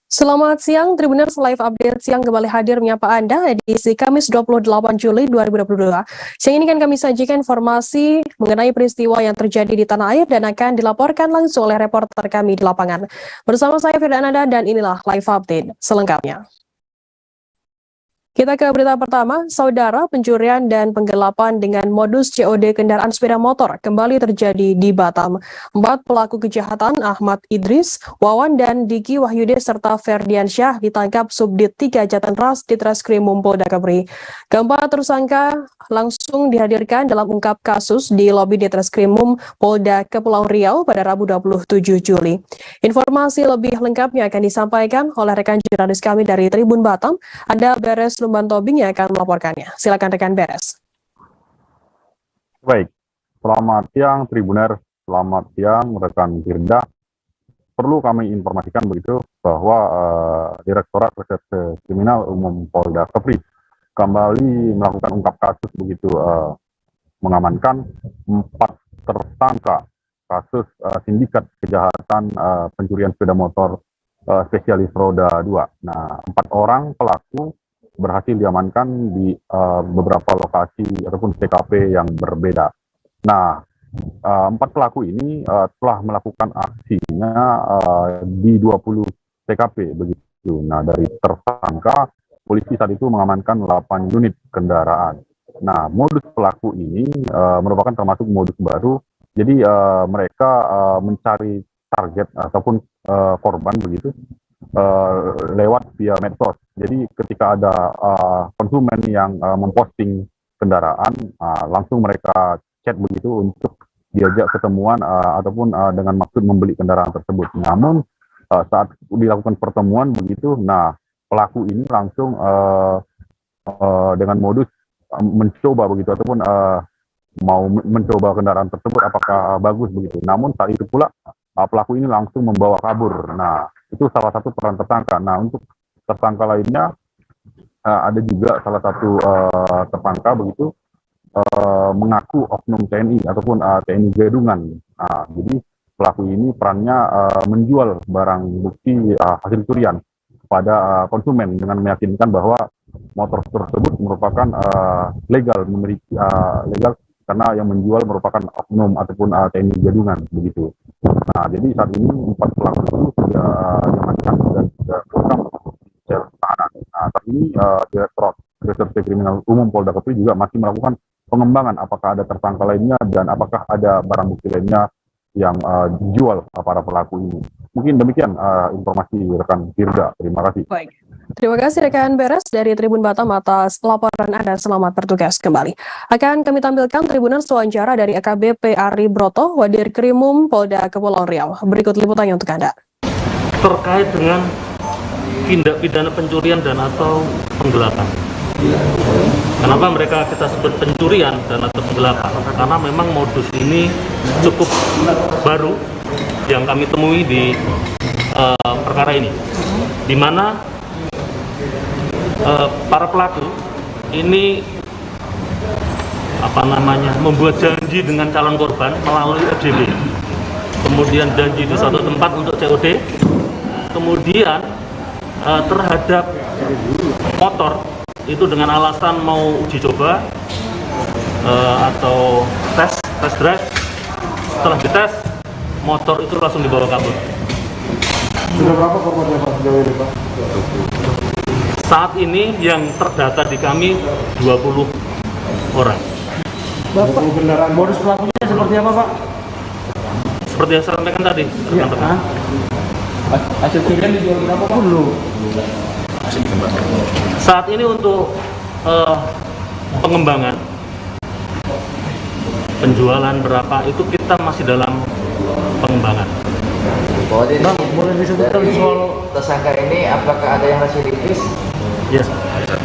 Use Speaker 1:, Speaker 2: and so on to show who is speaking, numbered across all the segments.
Speaker 1: Selamat siang, Tribuners Live Update siang kembali hadir menyapa Anda edisi Kamis 28 Juli 2022. Siang ini kan kami sajikan informasi mengenai peristiwa yang terjadi di tanah air dan akan dilaporkan langsung oleh reporter kami di lapangan. Bersama saya Firdananda dan inilah Live Update selengkapnya. Kita ke berita pertama, saudara, pencurian dan penggelapan dengan modus COD kendaraan sepeda motor kembali terjadi di Batam. 4 pelaku kejahatan Ahmad Idris, Wawan dan Diki Wahyude serta Ferdiansyah ditangkap Subdit 3 Jatanras di Treskrimum Polda Kepri. Keempat tersangka langsung dihadirkan dalam ungkap kasus di lobi di Treskrimum Polda Kepulauan Riau pada Rabu 27 Juli. Informasi lebih lengkapnya akan disampaikan oleh rekan jurnalis kami dari Tribun Batam, ada Beres Lumban Tobing yang akan melaporkannya. Silakan rekan Beres.
Speaker 2: Baik, selamat siang Tribuner, selamat siang rekan Firda. Perlu kami informasikan begitu bahwa Direktorat Reserse Kriminal Umum Polda Kepri kembali melakukan ungkap kasus begitu, mengamankan 4 tersangka kasus sindikat kejahatan pencurian sepeda motor spesialis roda 2. Nah, 4 orang pelaku berhasil diamankan di beberapa lokasi ataupun TKP yang berbeda. Nah, 4 pelaku ini telah melakukan aksinya di 20 TKP begitu. Nah, dari tersangka, polisi saat itu mengamankan 8 unit kendaraan. Nah, modus pelaku ini merupakan termasuk modus baru. Jadi mereka mencari target ataupun korban begitu lewat via medsos. Jadi ketika ada konsumen yang memposting kendaraan, langsung mereka chat begitu untuk diajak ketemuan ataupun dengan maksud membeli kendaraan tersebut. Namun saat dilakukan pertemuan begitu, nah pelaku ini langsung dengan modus mencoba begitu ataupun mau mencoba kendaraan tersebut apakah bagus begitu. Namun saat itu pula pelaku ini langsung membawa kabur. Nah, itu salah satu peran tersangka. Nah, untuk tersangka lainnya ada juga salah satu tersangka begitu mengaku oknum TNI ataupun TNI Gadungan. Nah, jadi pelaku ini perannya menjual barang bukti hasil curian kepada konsumen dengan meyakinkan bahwa motor tersebut merupakan legal, memiliki legal karena yang menjual merupakan oknum ataupun TNI Gadungan begitu. Nah, jadi saat ini 4 pelaku itu sudah diamankan dan sudah direkam di sel tahanan. Nah, saat ini Direktorat Reserse Kriminal Umum Polda Kepri juga masih melakukan pengembangan apakah ada tersangka lainnya dan apakah ada barang bukti lainnya yang dijual para pelaku ini. Mungkin demikian informasi rekan Firda. Terima kasih.
Speaker 1: Baik. Terima kasih rekan Beres dari Tribun Batam atas laporan Anda. Selamat bertugas kembali. Akan kami tampilkan Tribuners wawancara dari AKBP Ari Broto, Wadir Krimum Polda Kepulauan Riau. Berikut liputannya untuk Anda.
Speaker 3: Terkait dengan tindak pidana pencurian dan atau penggelapan. Kenapa mereka kita sebut pencurian dan atau penggelapan? Karena memang modus ini cukup baru yang kami temui di perkara ini, di mana para pelaku ini membuat janji dengan calon korban melalui FJB, kemudian janji di suatu tempat untuk COD, kemudian terhadap motor itu dengan alasan mau uji coba atau tes drive. Setelah dites, motor itu langsung dibawa kabur.
Speaker 4: Sudah berapa korbannya Pak sejauh ini Pak?
Speaker 3: Saat ini yang terdata di kami 20 orang.
Speaker 4: Bapak, kendaraan modus pelakunya seperti apa Pak?
Speaker 3: Seperti yang saya sampaikan tadi.
Speaker 4: Iya. Hasil curian dijual berapa Pak dulu?
Speaker 3: Saat ini untuk pengembangan penjualan berapa itu kita masih dalam pengembangan.
Speaker 4: Bang, boleh disebutkan soal
Speaker 5: tersangka ini apakah ada yang residivis?
Speaker 3: Ya,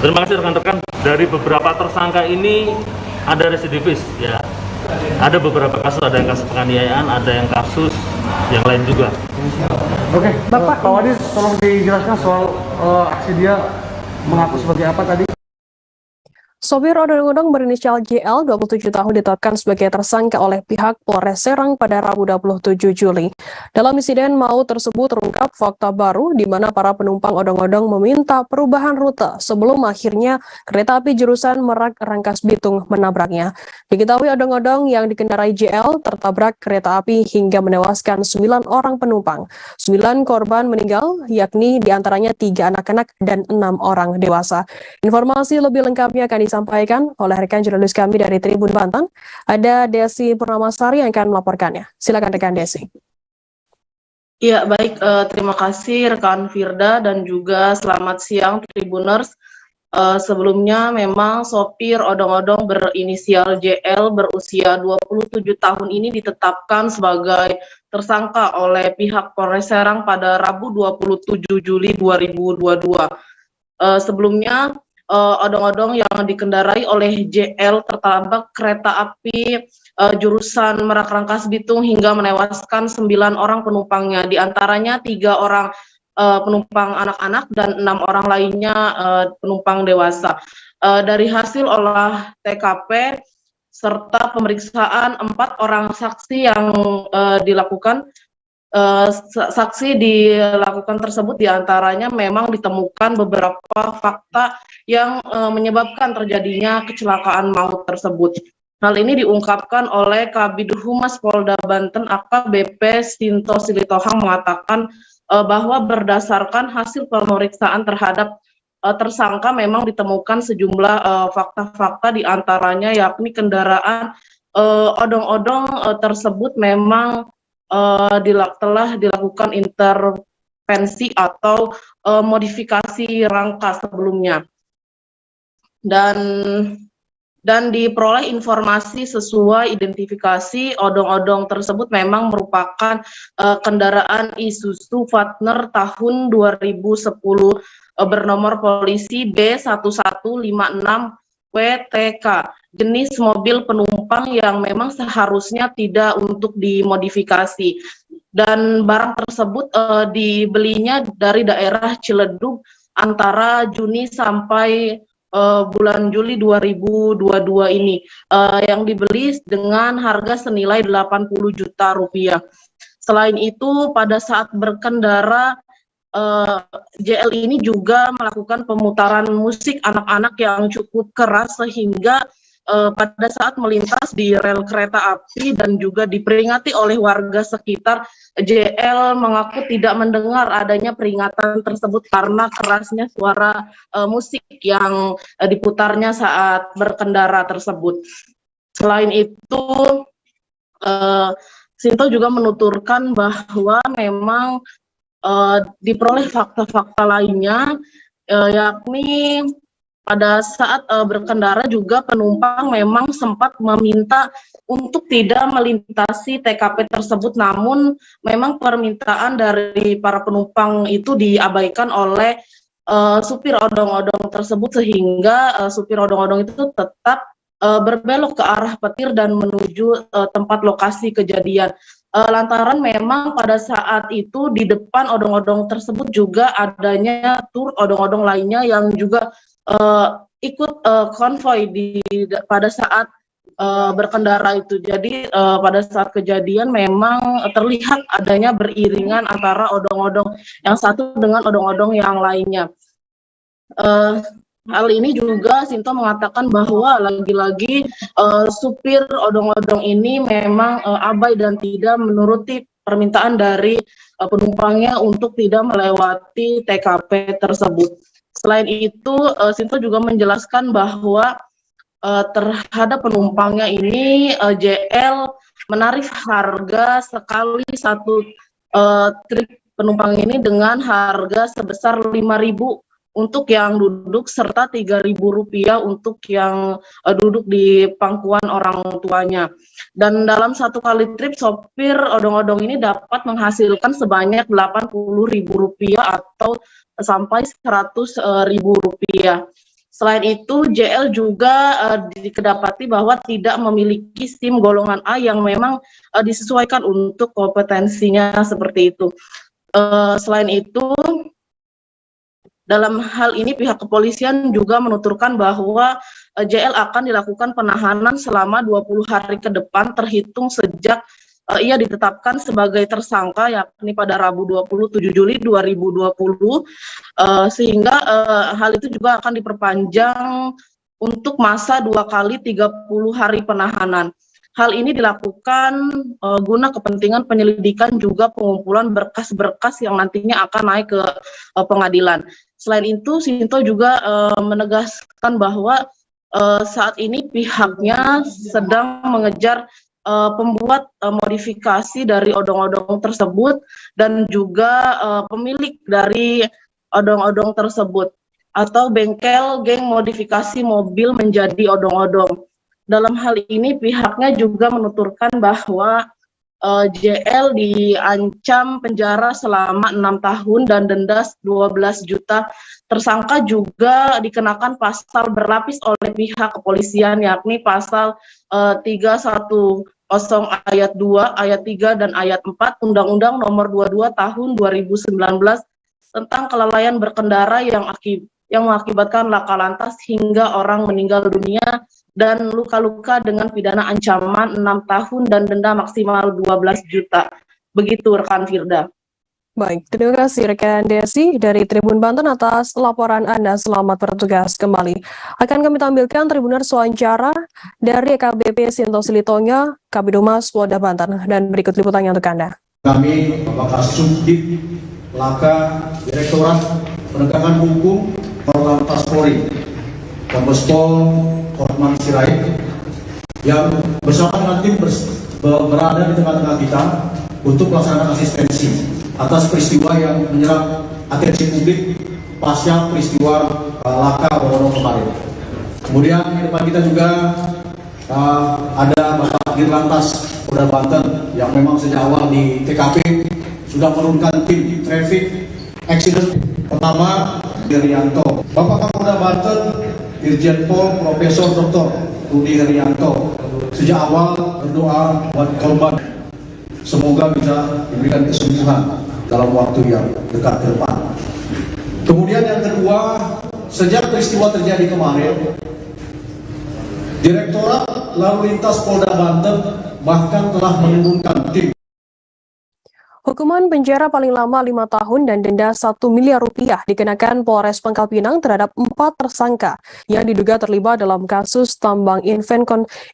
Speaker 3: terima kasih rekan-rekan. Dari beberapa tersangka ini ada residivis, ya. Ada beberapa kasus, ada yang kasus penganiayaan, ada yang kasus yang lain juga.
Speaker 4: Oke, Pak Wadir, tolong dijelaskan soal aksi dia mengaku seperti apa tadi?
Speaker 1: Sopir odong-odong berinisial JL 27 tahun ditetapkan sebagai tersangka oleh pihak Polres Serang pada Rabu 27 Juli. Dalam insiden maut tersebut terungkap fakta baru di mana para penumpang odong-odong meminta perubahan rute sebelum akhirnya kereta api jurusan Merak Rangkas Bitung menabraknya. Diketahui odong-odong yang dikendarai JL tertabrak kereta api hingga menewaskan 9 orang penumpang. 9 korban meninggal, yakni diantaranya 3 anak-anak dan 6 orang dewasa. Informasi lebih lengkapnya akan disampaikan oleh rekan jurnalis kami dari Tribun Banten. Ada Desi Purnamasari yang akan melaporkannya. Silakan rekan Desi.
Speaker 6: Ya, baik. Terima kasih rekan Firda dan juga selamat siang Tribuners. Sebelumnya memang sopir odong-odong berinisial JL berusia 27 tahun ini ditetapkan sebagai tersangka oleh pihak Polres Serang pada Rabu 27 Juli 2022. Sebelumnya odong-odong yang dikendarai oleh JL tertabrak kereta api jurusan Merak Rangkas Bitung hingga menewaskan 9 orang penumpangnya, diantaranya 3 orang penumpang anak-anak dan 6 orang lainnya penumpang dewasa. Dari hasil olah TKP serta pemeriksaan 4 orang saksi yang dilakukan tersebut diantaranya memang ditemukan beberapa fakta yang menyebabkan terjadinya kecelakaan maut tersebut. Hal ini diungkapkan oleh Kabid Humas Polda Banten AKBP Sinto Silitohang mengatakan bahwa berdasarkan hasil pemeriksaan terhadap tersangka memang ditemukan sejumlah fakta-fakta diantaranya yakni kendaraan odong-odong tersebut memang telah dilakukan intervensi atau modifikasi rangka sebelumnya, dan diperoleh informasi sesuai identifikasi odong-odong tersebut memang merupakan kendaraan Isuzu Fatner tahun 2010 bernomor polisi B1156 WTK, jenis mobil penumpang yang memang seharusnya tidak untuk dimodifikasi, dan barang tersebut dibelinya dari daerah Ciledug antara Juni sampai bulan Juli 2022 ini, yang dibeli dengan harga senilai 80 juta rupiah. Selain itu, pada saat berkendara JL ini juga melakukan pemutaran musik anak-anak yang cukup keras sehingga pada saat melintas di rel kereta api dan juga diperingati oleh warga sekitar, JL mengaku tidak mendengar adanya peringatan tersebut karena kerasnya suara musik yang diputarnya saat berkendara tersebut. Selain itu, Sinto juga menuturkan bahwa memang diperoleh fakta-fakta lainnya, yakni pada saat berkendara juga penumpang memang sempat meminta untuk tidak melintasi TKP tersebut, namun memang permintaan dari para penumpang itu diabaikan oleh supir odong-odong tersebut sehingga supir odong-odong itu tetap berbelok ke arah petir dan menuju tempat lokasi kejadian. Lantaran memang pada saat itu di depan odong-odong tersebut juga adanya tur odong-odong lainnya yang juga ikut konvoy pada saat berkendara itu. Jadi pada saat kejadian memang terlihat adanya beriringan antara odong-odong yang satu dengan odong-odong yang lainnya. Hal ini juga Sinto mengatakan bahwa lagi-lagi supir odong-odong ini memang abai dan tidak menuruti permintaan dari penumpangnya untuk tidak melewati TKP tersebut. Selain itu, Sinto juga menjelaskan bahwa terhadap penumpangnya ini JL menarik harga sekali satu trip penumpang ini dengan harga sebesar 5.000 untuk yang duduk serta Rp3.000 untuk yang duduk di pangkuan orang tuanya. Dan dalam satu kali trip, sopir odong-odong ini dapat menghasilkan sebanyak Rp80.000 atau sampai Rp100.000. Selain itu, JL juga dikedapati bahwa tidak memiliki SIM golongan A yang memang disesuaikan untuk kompetensinya seperti itu. Selain itu, Dalam hal ini pihak kepolisian juga menuturkan bahwa JL akan dilakukan penahanan selama 20 hari ke depan terhitung sejak ia ditetapkan sebagai tersangka yakni pada Rabu 27 Juli 2020 sehingga hal itu juga akan diperpanjang untuk masa 2 kali 30 hari penahanan. Hal ini dilakukan guna kepentingan penyelidikan juga pengumpulan berkas-berkas yang nantinya akan naik ke pengadilan. Selain itu, Sinto juga menegaskan bahwa saat ini pihaknya sedang mengejar pembuat modifikasi dari odong-odong tersebut dan juga pemilik dari odong-odong tersebut atau bengkel geng modifikasi mobil menjadi odong-odong. Dalam hal ini pihaknya juga menuturkan bahwa JL diancam penjara selama 6 tahun dan denda 12 juta. Tersangka juga dikenakan pasal berlapis oleh pihak kepolisian yakni pasal 310 ayat 2, ayat 3 dan ayat 4 Undang-Undang Nomor 22 Tahun 2019 tentang kelalaian berkendara yang mengakibatkan laka lantas hingga orang meninggal dunia dan luka-luka dengan pidana ancaman 6 tahun dan denda maksimal 12 juta. Begitu rekan Firda.
Speaker 1: Baik, terima kasih rekan Desi dari Tribun Banten atas laporan Anda. Selamat bertugas kembali. Akan kami tampilkan Tribuners wawancara dari KBP Sinto Silitonga, Kabid Humas Polda Banten, dan berikut liputannya untuk Anda.
Speaker 7: Kami Bapak Subdit Laka Direktorat Penegakan Hukum Korlantas Polri, Kombes Pol Hotman Sirait, yang bersama dengan tim berada di tengah-tengah kita untuk melaksanakan asistensi atas peristiwa yang menyerap atensi publik pasca peristiwa laka Borono kemarin. Kemudian di depan kita juga ada Bapak Dirlantas Polda Banten yang memang sejak awal di TKP sudah menurunkan tim traffic accident pertama Herianto. Bapak Kapolda Banten Irjen Pol Profesor Dr. Rudi Herianto sejak awal berdoa buat korban semoga bisa diberikan kesembuhan dalam waktu yang dekat ke depan. Kemudian yang kedua, sejak peristiwa terjadi kemarin, Direktorat Lalu Lintas Polda Banten bahkan telah menurunkan tim.
Speaker 1: Hukuman penjara paling lama 5 tahun dan denda 1 miliar rupiah dikenakan Polres Pangkal Pinang terhadap 4 tersangka yang diduga terlibat dalam kasus tambang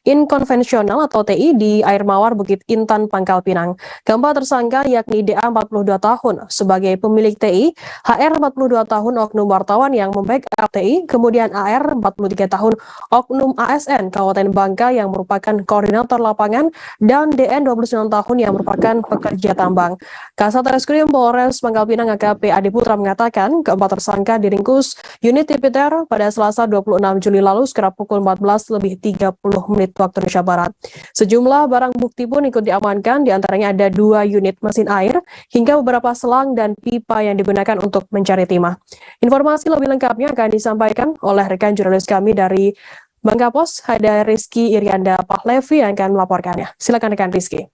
Speaker 1: inkonvensional atau TI di air mawar Bukit Intan, Pangkal Pinang. Keempat tersangka yakni DA 42 tahun sebagai pemilik TI, HR 42 tahun oknum wartawan yang membackup TI, kemudian AR 43 tahun oknum ASN Kabupaten Bangka yang merupakan koordinator lapangan, dan DN 29 tahun yang merupakan pekerja tambang. Kasat Reskrim Polres Pangkal Pinang AKP Adi Putra mengatakan keempat tersangka diringkus unit Tipiter pada Selasa 26 Juli lalu sekitar pukul 14:30 waktu Indonesia Barat. Sejumlah barang bukti pun ikut diamankan, diantaranya ada 2 unit mesin air hingga beberapa selang dan pipa yang digunakan untuk mencari timah. Informasi lebih lengkapnya akan disampaikan oleh rekan jurnalis kami dari Bangka Pos, ada Rizky Irianda Pahlevi yang akan melaporkannya. Silakan rekan Rizky.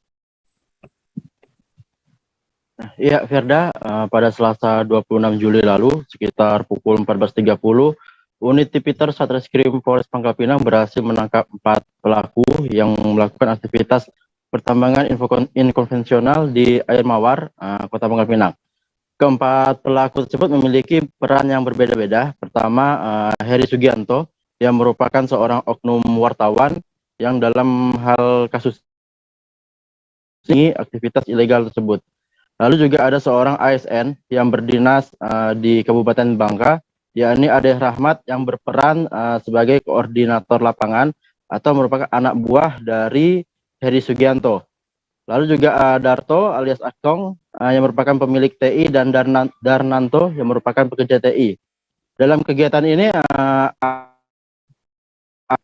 Speaker 8: Ya, Firda, pada Selasa 26 Juli lalu, sekitar pukul 14.30, unit Tipiter Satreskrim Polres Pangkal Pinang berhasil menangkap 4 pelaku yang melakukan aktivitas pertambangan inkonvensional di air mawar, Kota Pangkal Pinang. Keempat pelaku tersebut memiliki peran yang berbeda-beda. Pertama, Heri Sugianto, yang merupakan seorang oknum wartawan yang dalam hal kasus ini aktivitas ilegal tersebut. Lalu juga ada seorang ASN yang berdinas di Kabupaten Bangka, yakni Ade Rahmat yang berperan sebagai koordinator lapangan atau merupakan anak buah dari Heri Sugianto. Lalu juga Darto alias Akong yang merupakan pemilik TI dan Darnanto yang merupakan pekerja TI. Dalam kegiatan ini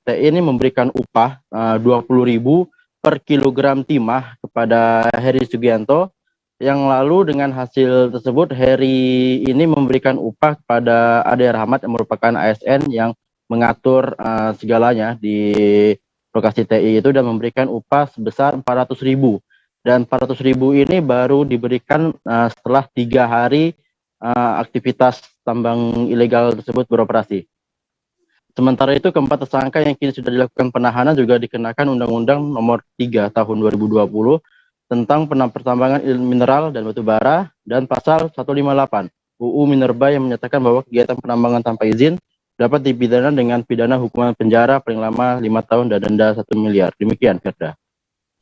Speaker 8: TI ini memberikan upah 20.000 per kilogram timah kepada Heri Sugianto. Yang lalu dengan hasil tersebut Heri ini memberikan upah kepada Ade Rahmat yang merupakan ASN yang mengatur segalanya di lokasi TI itu dan memberikan upah sebesar 400.000, dan 400.000 ini baru diberikan setelah 3 hari aktivitas tambang ilegal tersebut beroperasi. Sementara itu, keempat tersangka yang kini sudah dilakukan penahanan juga dikenakan Undang-Undang Nomor 3 Tahun 2020 tentang pertambangan mineral dan batu bara dan Pasal 158 UU Minerba yang menyatakan bahwa kegiatan penambangan tanpa izin dapat dipidana dengan pidana hukuman penjara paling lama 5 tahun dan denda 1 miliar. Demikian, Firda.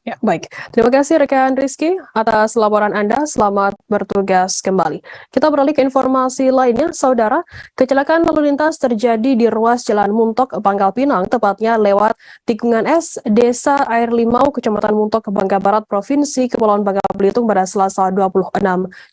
Speaker 1: Ya, baik. Terima kasih rekan Rizky atas laporan Anda. Selamat bertugas kembali. Kita beralih ke informasi lainnya, Saudara. Kecelakaan lalu lintas terjadi di ruas Jalan Muntok, Pangkal Pinang, tepatnya lewat tikungan S, Desa Air Limau, Kecamatan Muntok, Bangka Barat, Provinsi Kepulauan Bangka Belitung pada Selasa 26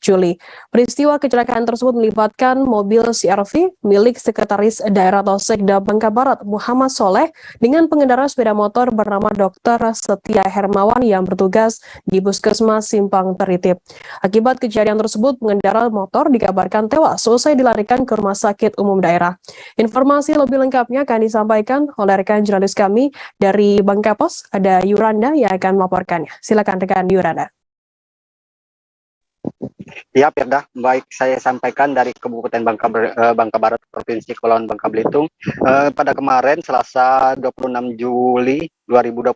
Speaker 1: Juli. Peristiwa kecelakaan tersebut melibatkan mobil CR-V milik Sekretaris Daerah atau Sekda Bangka Barat, Muhammad Soleh, dengan pengendara sepeda motor bernama Dr. Setia Hermawan yang bertugas di Puskesmas Simpang Teritip. Akibat kejadian tersebut, pengendara motor dikabarkan tewas selesai dilarikan ke Rumah Sakit Umum Daerah. Informasi lebih lengkapnya akan disampaikan oleh rekan jurnalis kami dari Bangka Pos, ada Yuranda yang akan melaporkannya. Silakan rekan Yuranda.
Speaker 9: Ya, Firda, baik saya sampaikan dari Kabupaten Bangka Barat, Provinsi Kepulauan Bangka Belitung. Pada kemarin, Selasa 26 Juli 2022,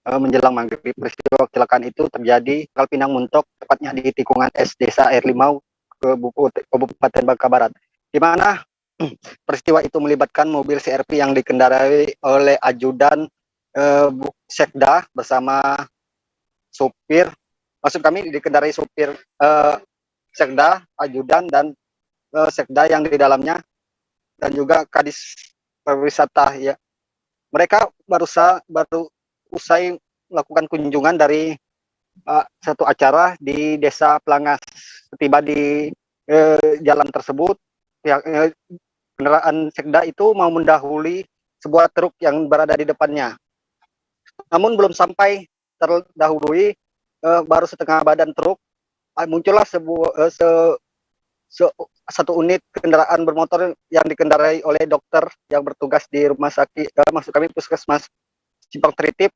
Speaker 9: menjelang maghrib, peristiwa kecelakaan itu terjadi di Pangkal Pinang Muntok, tepatnya di tikungan S Desa Air Limau, Kabupaten Bangka Barat, di mana peristiwa itu melibatkan mobil CR-V yang dikendarai oleh ajudan Sekda bersama supir. Maksud kami dikendarai supir Sekda, ajudan, dan Sekda yang di dalamnya, dan juga Kadis Pariwisata. Ya, mereka baru usai melakukan kunjungan dari satu acara di Desa Pelangas. Tiba di jalan tersebut, kendaraan Sekda itu mau mendahului sebuah truk yang berada di depannya. Namun belum sampai terdahului, baru setengah badan truk, muncullah satu unit kendaraan bermotor yang dikendarai oleh dokter yang bertugas di rumah sakit, maksud kami Puskesmas Simpang Teritip.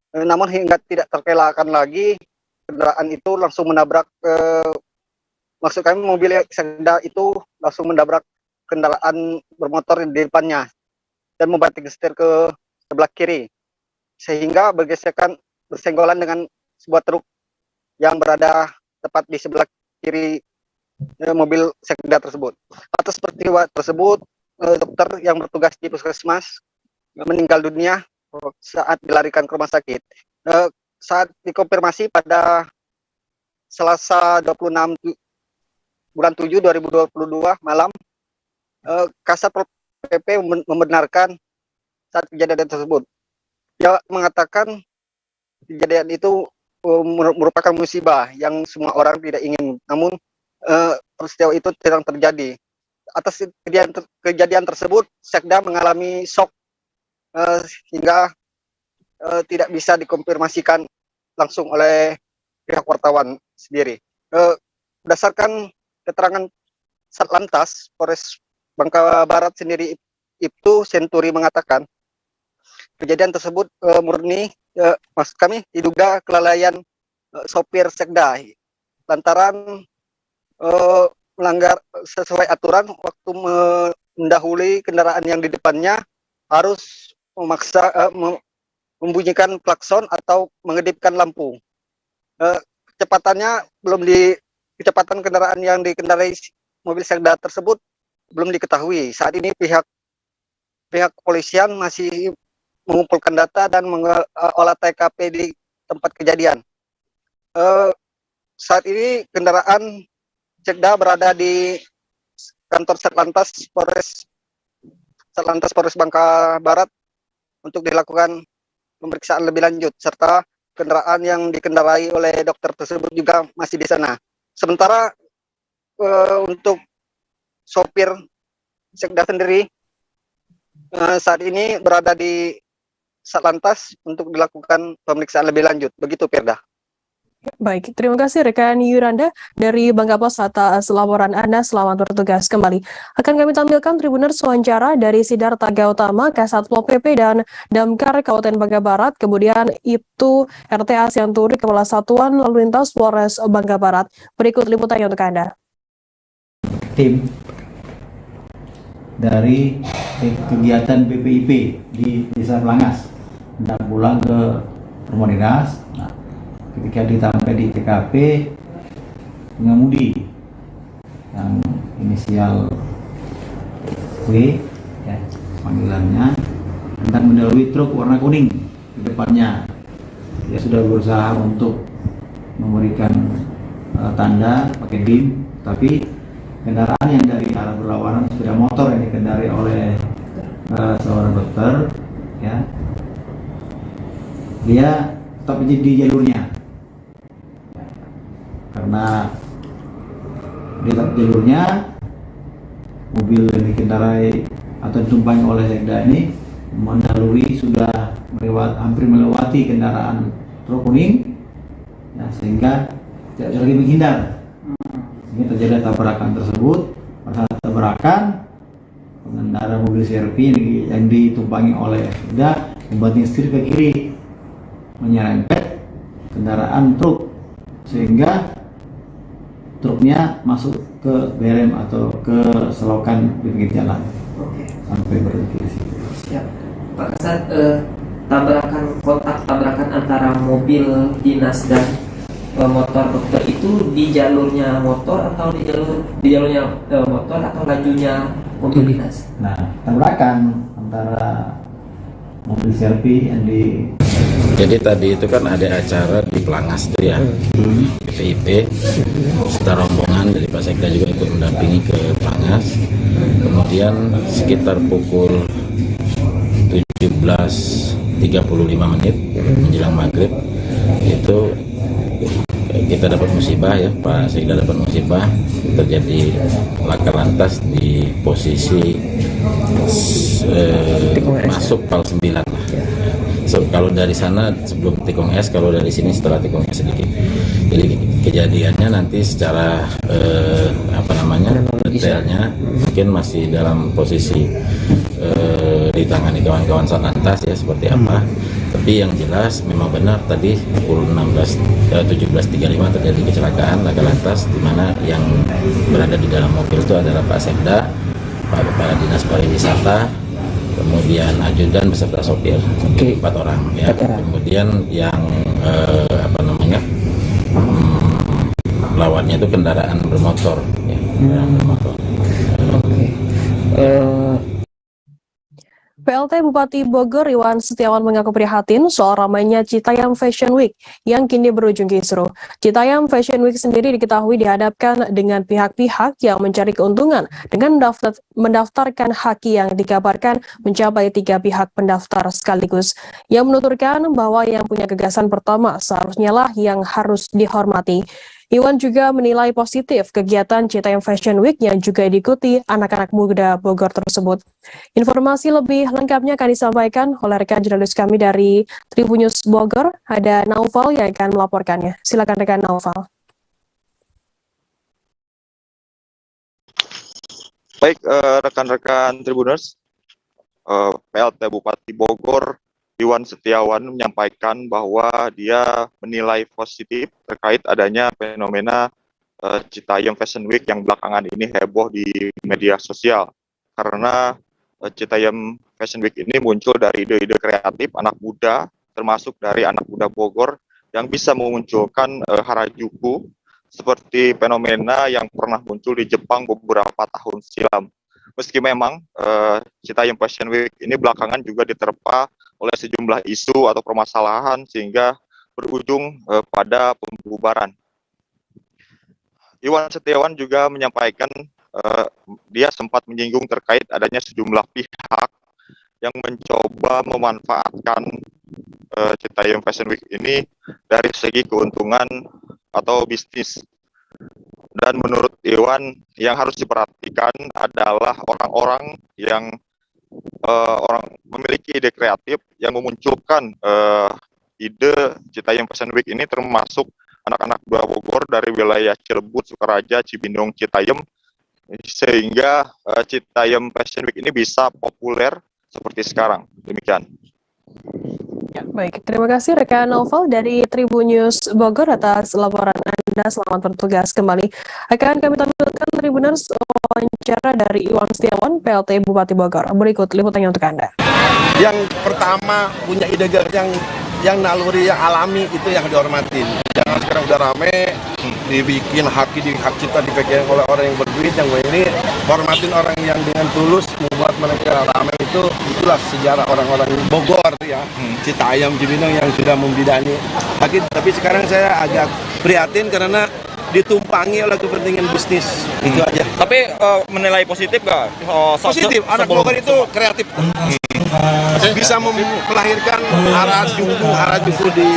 Speaker 9: Namun hingga tidak terkelakkan lagi, kendaraan itu langsung menabrak, maksud kami mobil Sekda itu langsung menabrak kendaraan bermotor di depannya dan membanting setir ke sebelah kiri, sehingga bersenggolan dengan sebuah truk yang berada tepat di sebelah kiri mobil Sekda tersebut. Atas peristiwa tersebut, dokter yang bertugas di Puskesmas meninggal dunia saat dilarikan ke rumah sakit. Saat dikonfirmasi pada Selasa 26 bulan 7 2022 malam, Kasat Pol PP membenarkan saat kejadian tersebut. Dia mengatakan kejadian itu merupakan musibah yang semua orang tidak ingin, namun peristiwa itu sedang terjadi. Atas kejadian tersebut, Sekda mengalami shock hingga tidak bisa dikonfirmasikan langsung oleh pihak wartawan sendiri. Berdasarkan keterangan Satlantas Polres Bangka Barat sendiri, Ibtu Senturi mengatakan kejadian tersebut murni, maksud kami diduga kelalaian sopir Sekda lantaran melanggar sesuai aturan waktu mendahului kendaraan yang di depannya harus memaksa membunyikan klakson atau mengedipkan lampu. Kecepatan kendaraan yang dikendarai mobil Sekda tersebut belum diketahui. Saat ini pihak kepolisian masih mengumpulkan data dan mengolah TKP di tempat kejadian. Saat ini kendaraan Sekda berada di kantor Satlantas Polres Bangka Barat untuk dilakukan pemeriksaan lebih lanjut, serta kendaraan yang dikendarai oleh dokter tersebut juga masih di sana. Sementara untuk sopir Sekda sendiri saat ini berada di Satlantas untuk dilakukan pemeriksaan lebih lanjut. Begitu, Firda.
Speaker 1: Baik, terima kasih rekan Yuranda dari Bangka Pos atas laporan Anda. Selamat bertugas kembali. Akan kami tampilkan Tribuners wawancara dari Sidarta Gautama, Kasat Pol PP dan Damkar Kabupaten Bangka Barat, kemudian Ibtu RTA Sianturi, Kepala Satuan Lalu Lintas Polres Bangka Barat. Berikut liputannya untuk Anda.
Speaker 7: tim dari kegiatan BPIP di Desa Pelangas hendak pulang ke rumah dinas. Nah, ketika sampai di TKP, pengemudi yang inisial W, ya, panggilannya, hendak mendahului truk warna kuning di depannya. Dia sudah berusaha untuk memberikan tanda pakai BIM, tapi kendaraan yang dari arah berlawanan sepeda motor yang dikendarai oleh seorang dokter, ya, dia tetap di jalurnya, karena di jalurnya mobil yang dikendarai atau ditumpangi oleh sekda ini mendahului, sudah hampir melewati kendaraan truk kuning, ya, sehingga tidak bisa lagi menghindar. Ini terjadi tabrakan tersebut. Pada saat tabrakan, pengendara mobil CRV yang ditumpangi oleh sekda membanting setir ke kiri, menyerempet kendaraan truk, sehingga truknya masuk ke berem atau ke selokan di pinggir jalan. Sampai berhenti di situ.
Speaker 10: Siap. Pak Kasat, tabrakan antara mobil dinas dan motor dokter itu di jalurnya motor atau di jalurnya motor atau lajunya mobil dinas?
Speaker 7: Nah, tabrakan antara mobil CRV yang di.
Speaker 11: Jadi tadi itu kan ada acara di Pelangas tuh ya, BPIP, serta rombongan dari Pak Sekda juga ikut mendampingi ke Pelangas. Kemudian sekitar pukul 17.35 menjelang maghrib itu kita dapat musibah, ya, Pak Sekda dapat musibah, terjadi laka lantas di posisi masuk pal 9 lah. So, kalau dari sana sebelum tikung es, kalau dari sini setelah tikung es sedikit. Jadi kejadiannya nanti secara detailnya mungkin masih dalam posisi ditangani kawan-kawan Satlantas ya, seperti apa. Tapi yang jelas memang benar tadi pukul 17.35 terjadi kecelakaan laka lantas, di mana yang berada di dalam mobil itu adalah Pak Sekda, Pak Kepala Dinas Pariwisata, kemudian ajudan beserta sopir, 4 orang ya. Kemudian yang lawannya itu kendaraan bermotor ya, kendaraan bermotor.
Speaker 1: PLT Bupati Bogor Iwan Setiawan mengaku prihatin soal ramainya Citayam Fashion Week yang kini berujung kisruh. Citayam Fashion Week sendiri diketahui dihadapkan dengan pihak-pihak yang mencari keuntungan dengan mendaftarkan haki yang dikabarkan mencapai 3 pihak pendaftar sekaligus, yang menuturkan bahwa yang punya gagasan pertama seharusnya lah yang harus dihormati. Iwan juga menilai positif kegiatan Citayam Fashion Week yang juga diikuti anak-anak muda Bogor tersebut. Informasi lebih lengkapnya akan disampaikan oleh rekan jurnalis kami dari Tribun News Bogor, ada Naufal yang akan melaporkannya. Silakan rekan Naufal.
Speaker 12: Baik, rekan-rekan Tribuners, PLT Bupati Bogor Iwan Setiawan menyampaikan bahwa dia menilai positif terkait adanya fenomena Citayam Fashion Week yang belakangan ini heboh di media sosial. Karena Citayam Fashion Week ini muncul dari ide-ide kreatif anak muda, termasuk dari anak muda Bogor, yang bisa memunculkan Harajuku, seperti fenomena yang pernah muncul di Jepang beberapa tahun silam. Meski memang Citayam Fashion Week ini belakangan juga diterpa oleh sejumlah isu atau permasalahan sehingga berujung pada pembubaran. Iwan Setiawan juga menyampaikan dia sempat menyinggung terkait adanya sejumlah pihak yang mencoba memanfaatkan Citayam Fashion Week ini dari segi keuntungan atau bisnis. Dan menurut Iwan, yang harus diperhatikan adalah orang-orang yang memiliki ide kreatif yang memunculkan ide Citayam Fashion Week ini, termasuk anak-anak muda Bogor dari wilayah Cilebut, Sukaraja, Cibinong, Citayam, sehingga Citayam Fashion Week ini bisa populer seperti sekarang. Demikian.
Speaker 1: Ya, baik, terima kasih rekan Naufal dari Tribun News Bogor atas laporan Anda. Selamat bertugas kembali. Akan kami tampilkan Tribuners wawancara dari Iwan Setiawan, PLT Bupati Bogor. Berikut liputannya untuk Anda.
Speaker 13: Yang pertama punya ide yang naluri, yang alami, itu yang dihormatin. Jangan sekarang udah rame, dibikin hak cipta dipegang oleh orang yang berduit, yang ini hormatin orang yang dengan tulus membuat mereka rame, itulah sejarah orang-orang Bogor ya, Citayam, Cibinong yang sudah membidani. Tapi sekarang saya agak prihatin karena ditumpangi oleh kepentingan bisnis, itu aja.
Speaker 14: Tapi menilai positif nggak?
Speaker 13: Positif, anak Bogor itu kreatif. Bisa melahirkan arah juku di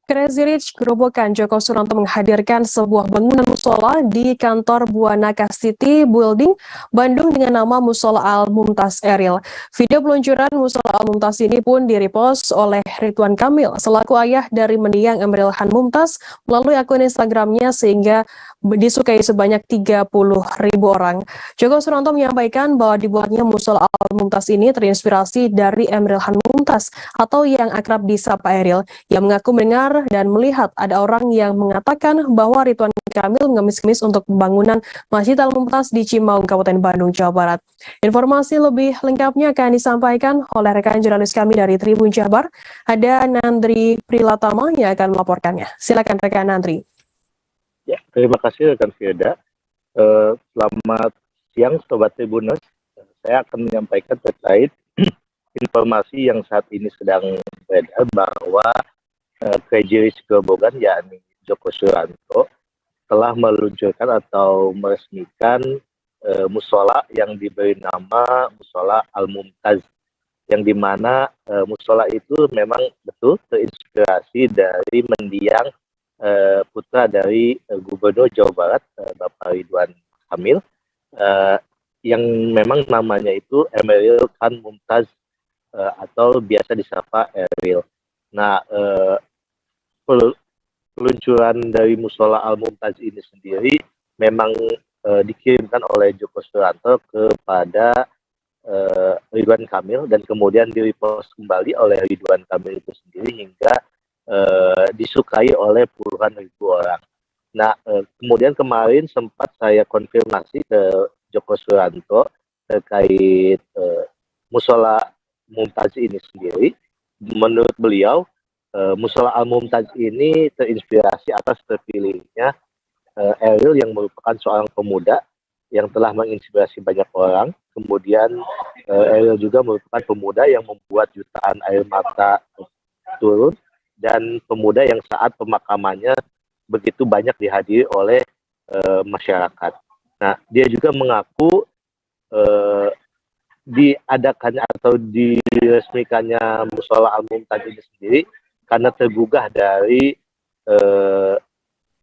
Speaker 1: Crazy Rich Gerobokan Joko Suranto menghadirkan sebuah bangunan musola di kantor Buana City Building, Bandung dengan nama Musola Al-Mumtaz Eril. Video peluncuran Musola Al-Mumtaz ini pun direpost oleh Ridwan Kamil selaku ayah dari mendiang Emeril Khan Mumtaz melalui akun Instagramnya sehingga disukai sebanyak 30.000 orang. Joko Suranto menyampaikan bahwa dibuatnya Musola Al-Mumtaz ini terinspirasi dari Emeril Khan Mumtaz atau yang akrab disapa Eril, yang mengaku mendengar dan melihat ada orang yang mengatakan bahwa Ridwan Kamil mengemis-kemis untuk pembangunan Masjid Al-Mumtaz di Cimaung, Kabupaten Bandung, Jawa Barat. Informasi lebih lengkapnya akan disampaikan oleh rekan jurnalis kami dari Tribun Jabar. Ada Nandri Prilatama yang akan melaporkannya. Silakan rekan Nandri.
Speaker 15: Ya, terima kasih rekan Firda. Selamat siang Sobat Tribuners. Saya akan menyampaikan terkait informasi yang saat ini sedang beredar bahwa Crazy Rich Gerobokan yakni Joko Suranto telah meluncurkan atau meresmikan musola yang diberi nama Musola Al-Mumtaz, yang dimana musola itu memang betul terinspirasi dari mendiang putra dari Gubernur Jawa Barat Bapak Ridwan Kamil, yang memang namanya itu Emeril Khan Mumtaz atau biasa disapa Eril. Nah, peluncuran dari Musola Al-Mumtaz ini sendiri memang dikirimkan oleh Joko Suranto kepada Ridwan Kamil dan kemudian direpost kembali oleh Ridwan Kamil itu sendiri hingga disukai oleh puluhan ribu orang. Nah, kemudian kemarin sempat saya konfirmasi ke Joko Suranto terkait Musola Mumtaz ini sendiri. Menurut beliau, Musola Al-Mumtaz ini terinspirasi atas terpilihnya Eril yang merupakan seorang pemuda yang telah menginspirasi banyak orang. Kemudian Eril juga merupakan pemuda yang membuat jutaan air mata turun dan pemuda yang saat pemakamannya begitu banyak dihadiri oleh masyarakat. Nah, dia juga mengaku diadakannya atau diresmikannya Musola Al-Mumtaz ini sendiri karena tergugah dari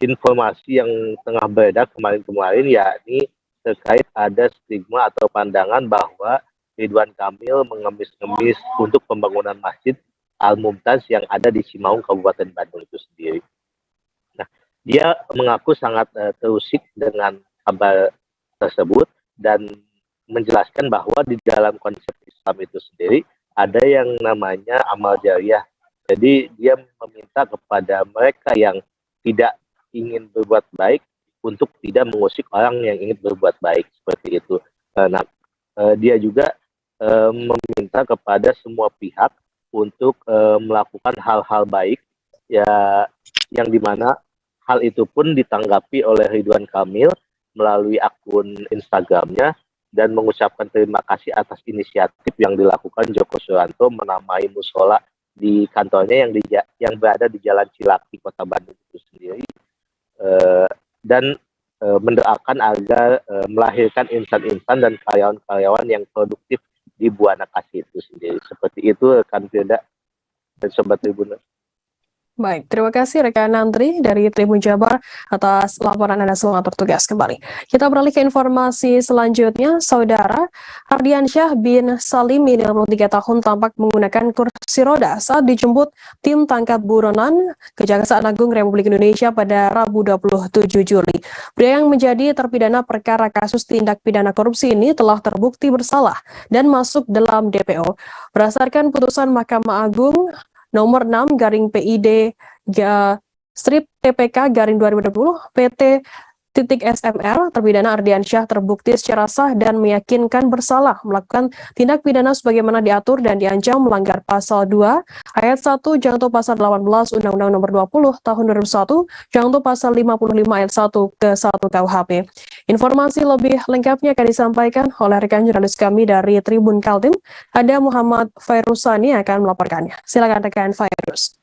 Speaker 15: informasi yang tengah beredar kemarin-kemarin, yakni terkait ada stigma atau pandangan bahwa Ridwan Kamil mengemis-ngemis untuk pembangunan Masjid Al-Mumtaz yang ada di Cimaung, Kabupaten Bandung itu sendiri. Nah, dia mengaku sangat terusik dengan kabar tersebut dan menjelaskan bahwa di dalam konsep Islam itu sendiri ada yang namanya amal jariah. Jadi dia meminta kepada mereka yang tidak ingin berbuat baik untuk tidak mengusik orang yang ingin berbuat baik, seperti itu. Nah, dia juga meminta kepada semua pihak untuk melakukan hal-hal baik ya, yang dimana hal itu pun ditanggapi oleh Ridwan Kamil melalui akun Instagramnya dan mengucapkan terima kasih atas inisiatif yang dilakukan Joko Suranto menamai musola di kantornya yang berada di Jalan Cilaki, Kota Bandung itu sendiri, dan mendoakan agar melahirkan insan-insan dan karyawan-karyawan yang produktif di Buana City itu sendiri. Seperti itu rekan Firda dan Sobat Tribun.
Speaker 1: Baik, terima kasih rekan Nandri dari Tribun Jabar atas laporan Anda. Selamat bertugas kembali. Kita beralih ke informasi selanjutnya. Saudara Ardiansyah bin Salim, 53 tahun, tampak menggunakan kursi roda saat dijemput tim tangkap buronan Kejaksaan Agung Republik Indonesia pada Rabu 27 Juli. Pria yang menjadi terpidana perkara kasus tindak pidana korupsi ini telah terbukti bersalah dan masuk dalam DPO. Berdasarkan putusan Mahkamah Agung nomor 6 garing PID strip TPK garing 2020 PT SMR, terpidana Ardiansyah terbukti secara sah dan meyakinkan bersalah melakukan tindak pidana sebagaimana diatur dan diancam melanggar pasal 2 ayat 1 junto pasal 18 Undang-Undang Nomor 20 Tahun 2001 junto pasal 55 ayat 1 ke 1 KUHP. Informasi lebih lengkapnya akan disampaikan oleh rekan jurnalis kami dari Tribun Kaltim, ada Muhammad Fairuzani yang akan melaporkannya. Silakan rekan Fairuz.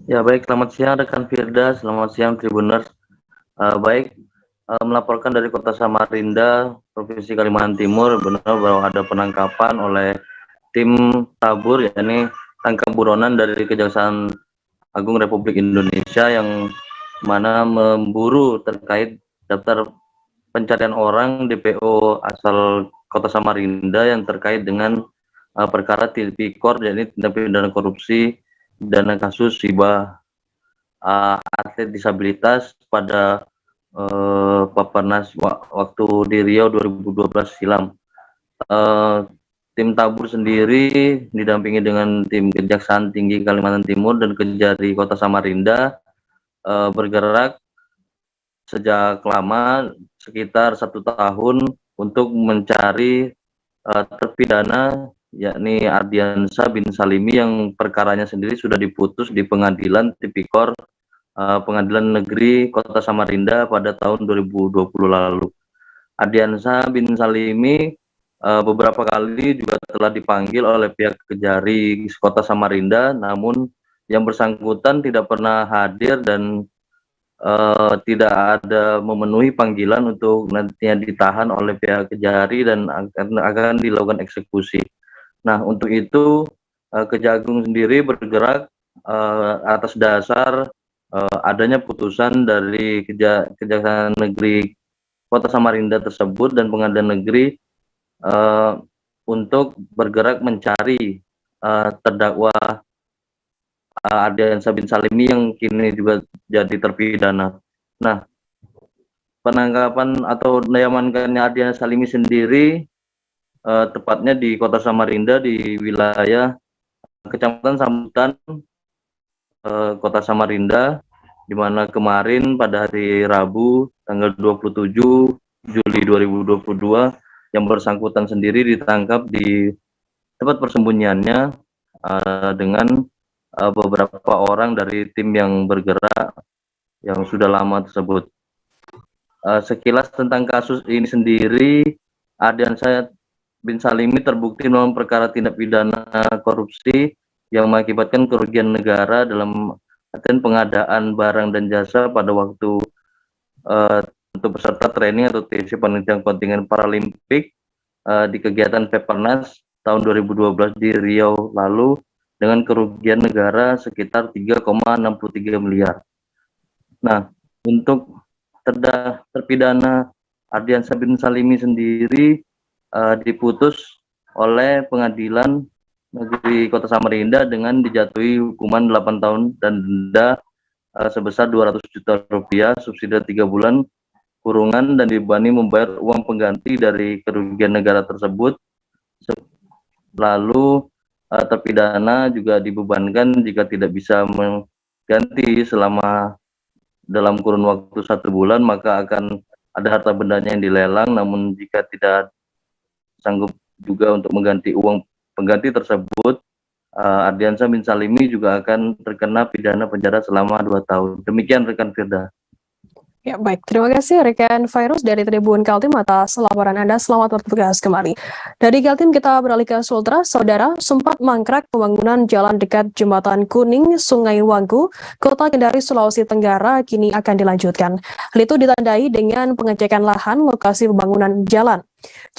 Speaker 16: Ya baik, selamat siang rekan Firda, selamat siang Tribuners. Melaporkan dari Kota Samarinda, Provinsi Kalimantan Timur, benar bahwa ada penangkapan oleh tim tabur, yakni tangkap buronan dari Kejaksaan Agung Republik Indonesia yang mana memburu terkait daftar pencarian orang DPO asal Kota Samarinda yang terkait dengan perkara tipikor, yakni tindak pidana korupsi dana kasus hibah atlet disabilitas pada Papernas waktu di Riau 2012 silam. Tim tabur sendiri didampingi dengan tim Kejaksaan Tinggi Kalimantan Timur dan Kejari Kota Samarinda bergerak sejak lama sekitar 1 tahun untuk mencari terpidana yakni Ardiansyah bin Salimi yang perkaranya sendiri sudah diputus di Pengadilan Tipikor Pengadilan Negeri Kota Samarinda pada tahun 2020 lalu. Ardiansyah bin Salimi beberapa kali juga telah dipanggil oleh pihak Kejari Kota Samarinda, namun yang bersangkutan tidak pernah hadir dan tidak ada memenuhi panggilan untuk nantinya ditahan oleh pihak Kejari dan akan dilakukan eksekusi. Nah, untuk itu Kejagung sendiri bergerak atas dasar adanya putusan dari Kejaksaan Negeri Kota Samarinda tersebut dan Pengadilan Negeri untuk bergerak mencari terdakwa Ardiansyah bin Salimi yang kini juga jadi terpidana. Nah, penangkapan atau diamankannya Ardiansyah Salimi sendiri tepatnya di Kota Samarinda di wilayah Kecamatan Sambutan Kota Samarinda, di mana kemarin pada hari Rabu tanggal 27 Juli 2022 yang bersangkutan sendiri ditangkap di tempat persembunyiannya dengan beberapa orang dari tim yang bergerak yang sudah lama tersebut. Sekilas tentang kasus ini sendiri, Ardiansyah bin Salimi terbukti dalam perkara tindak pidana korupsi yang mengakibatkan kerugian negara dalam artian pengadaan barang dan jasa pada waktu untuk peserta training atau TC penelitian kontingen Paralimpik di kegiatan Papernas tahun 2012 di Riau lalu dengan kerugian negara sekitar 3,63 miliar. Nah, untuk terpidana Ardiansyah bin Salimi sendiri diputus oleh Pengadilan Negeri Kota Samarinda dengan dijatuhi hukuman 8 tahun dan denda sebesar 200 juta rupiah, subsidi 3 bulan kurungan dan dibebani membayar uang pengganti dari kerugian negara tersebut. Lalu terpidana juga dibebankan jika tidak bisa mengganti selama dalam kurun waktu 1 bulan maka akan ada harta bendanya yang dilelang, namun jika tidak sanggup juga untuk mengganti uang pengganti tersebut, Ardiansyah bin Salimi juga akan terkena pidana penjara selama 2 tahun. Demikian rekan Firda.
Speaker 1: Ya baik, terima kasih rekan Fairuz dari Tribun Kaltim atas laporan Anda. Selamat bertugas kembali. Dari Kaltim kita beralih ke Sultra. Saudara, sempat mangkrak pembangunan jalan dekat Jembatan Kuning, Sungai Wanggu, Kota Kendari, Sulawesi Tenggara kini akan dilanjutkan. Hal itu ditandai dengan pengecekan lahan lokasi pembangunan jalan.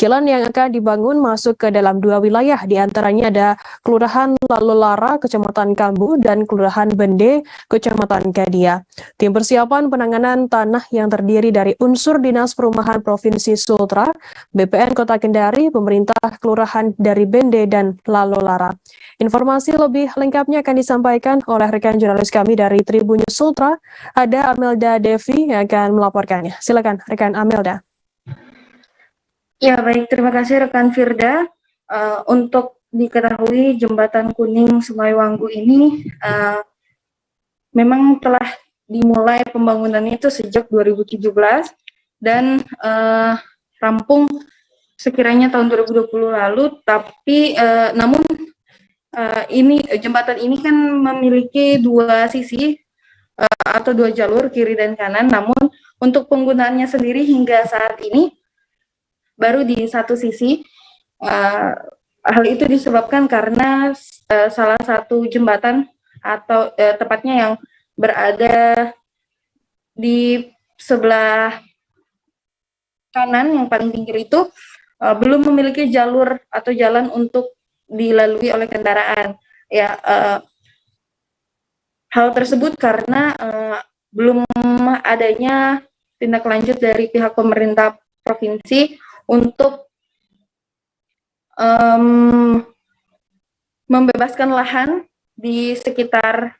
Speaker 1: Jalan yang akan dibangun masuk ke dalam 2 wilayah, diantaranya ada Kelurahan Lalulara, Kecamatan Kambu, dan Kelurahan Bende, Kecamatan Gadia. Tim persiapan penanganan tanah yang terdiri dari unsur Dinas Perumahan Provinsi Sultra, BPN Kota Kendari, pemerintah Kelurahan dari Bende, dan Lalulara. Informasi lebih lengkapnya akan disampaikan oleh rekan jurnalis kami dari Tribun Sultra, ada Amelda Devi yang akan melaporkannya. Silakan rekan Amelda.
Speaker 17: Ya baik, terima kasih rekan Firda. Untuk diketahui Jembatan Kuning Sungai Wanggu ini memang telah dimulai pembangunannya itu sejak 2017 dan rampung sekiranya tahun 2020 lalu, tapi namun jembatan ini kan memiliki dua sisi atau dua jalur kiri dan kanan, namun untuk penggunaannya sendiri hingga saat ini baru di satu sisi. Hal itu disebabkan karena salah satu jembatan atau tepatnya yang berada di sebelah kanan yang paling pinggir itu belum memiliki jalur atau jalan untuk dilalui oleh kendaraan. Ya, hal tersebut karena belum adanya tindak lanjut dari pihak pemerintah provinsi untuk membebaskan lahan di sekitar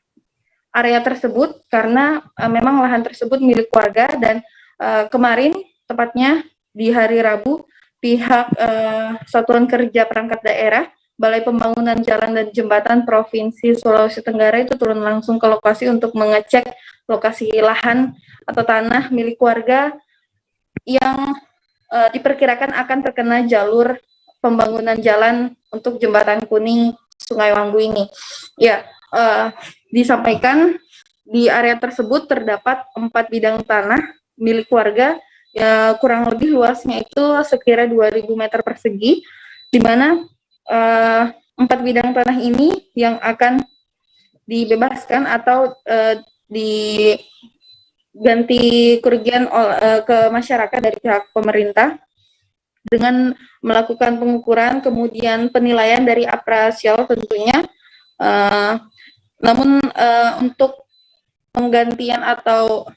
Speaker 17: area tersebut karena memang lahan tersebut milik warga dan kemarin tepatnya di hari Rabu pihak Satuan Kerja Perangkat Daerah Balai Pembangunan Jalan dan Jembatan Provinsi Sulawesi Tenggara itu turun langsung ke lokasi untuk mengecek lokasi lahan atau tanah milik warga yang diperkirakan akan terkena jalur pembangunan jalan untuk Jembatan Kuning Sungai Wanggu ini. Ya, disampaikan di area tersebut terdapat 4 bidang tanah milik warga, ya, kurang lebih luasnya itu sekira 2.000 meter persegi, di mana 4 bidang tanah ini yang akan dibebaskan atau diganti kerugian ke masyarakat dari pihak pemerintah dengan melakukan pengukuran, kemudian penilaian dari apresial tentunya. Namun untuk penggantian atau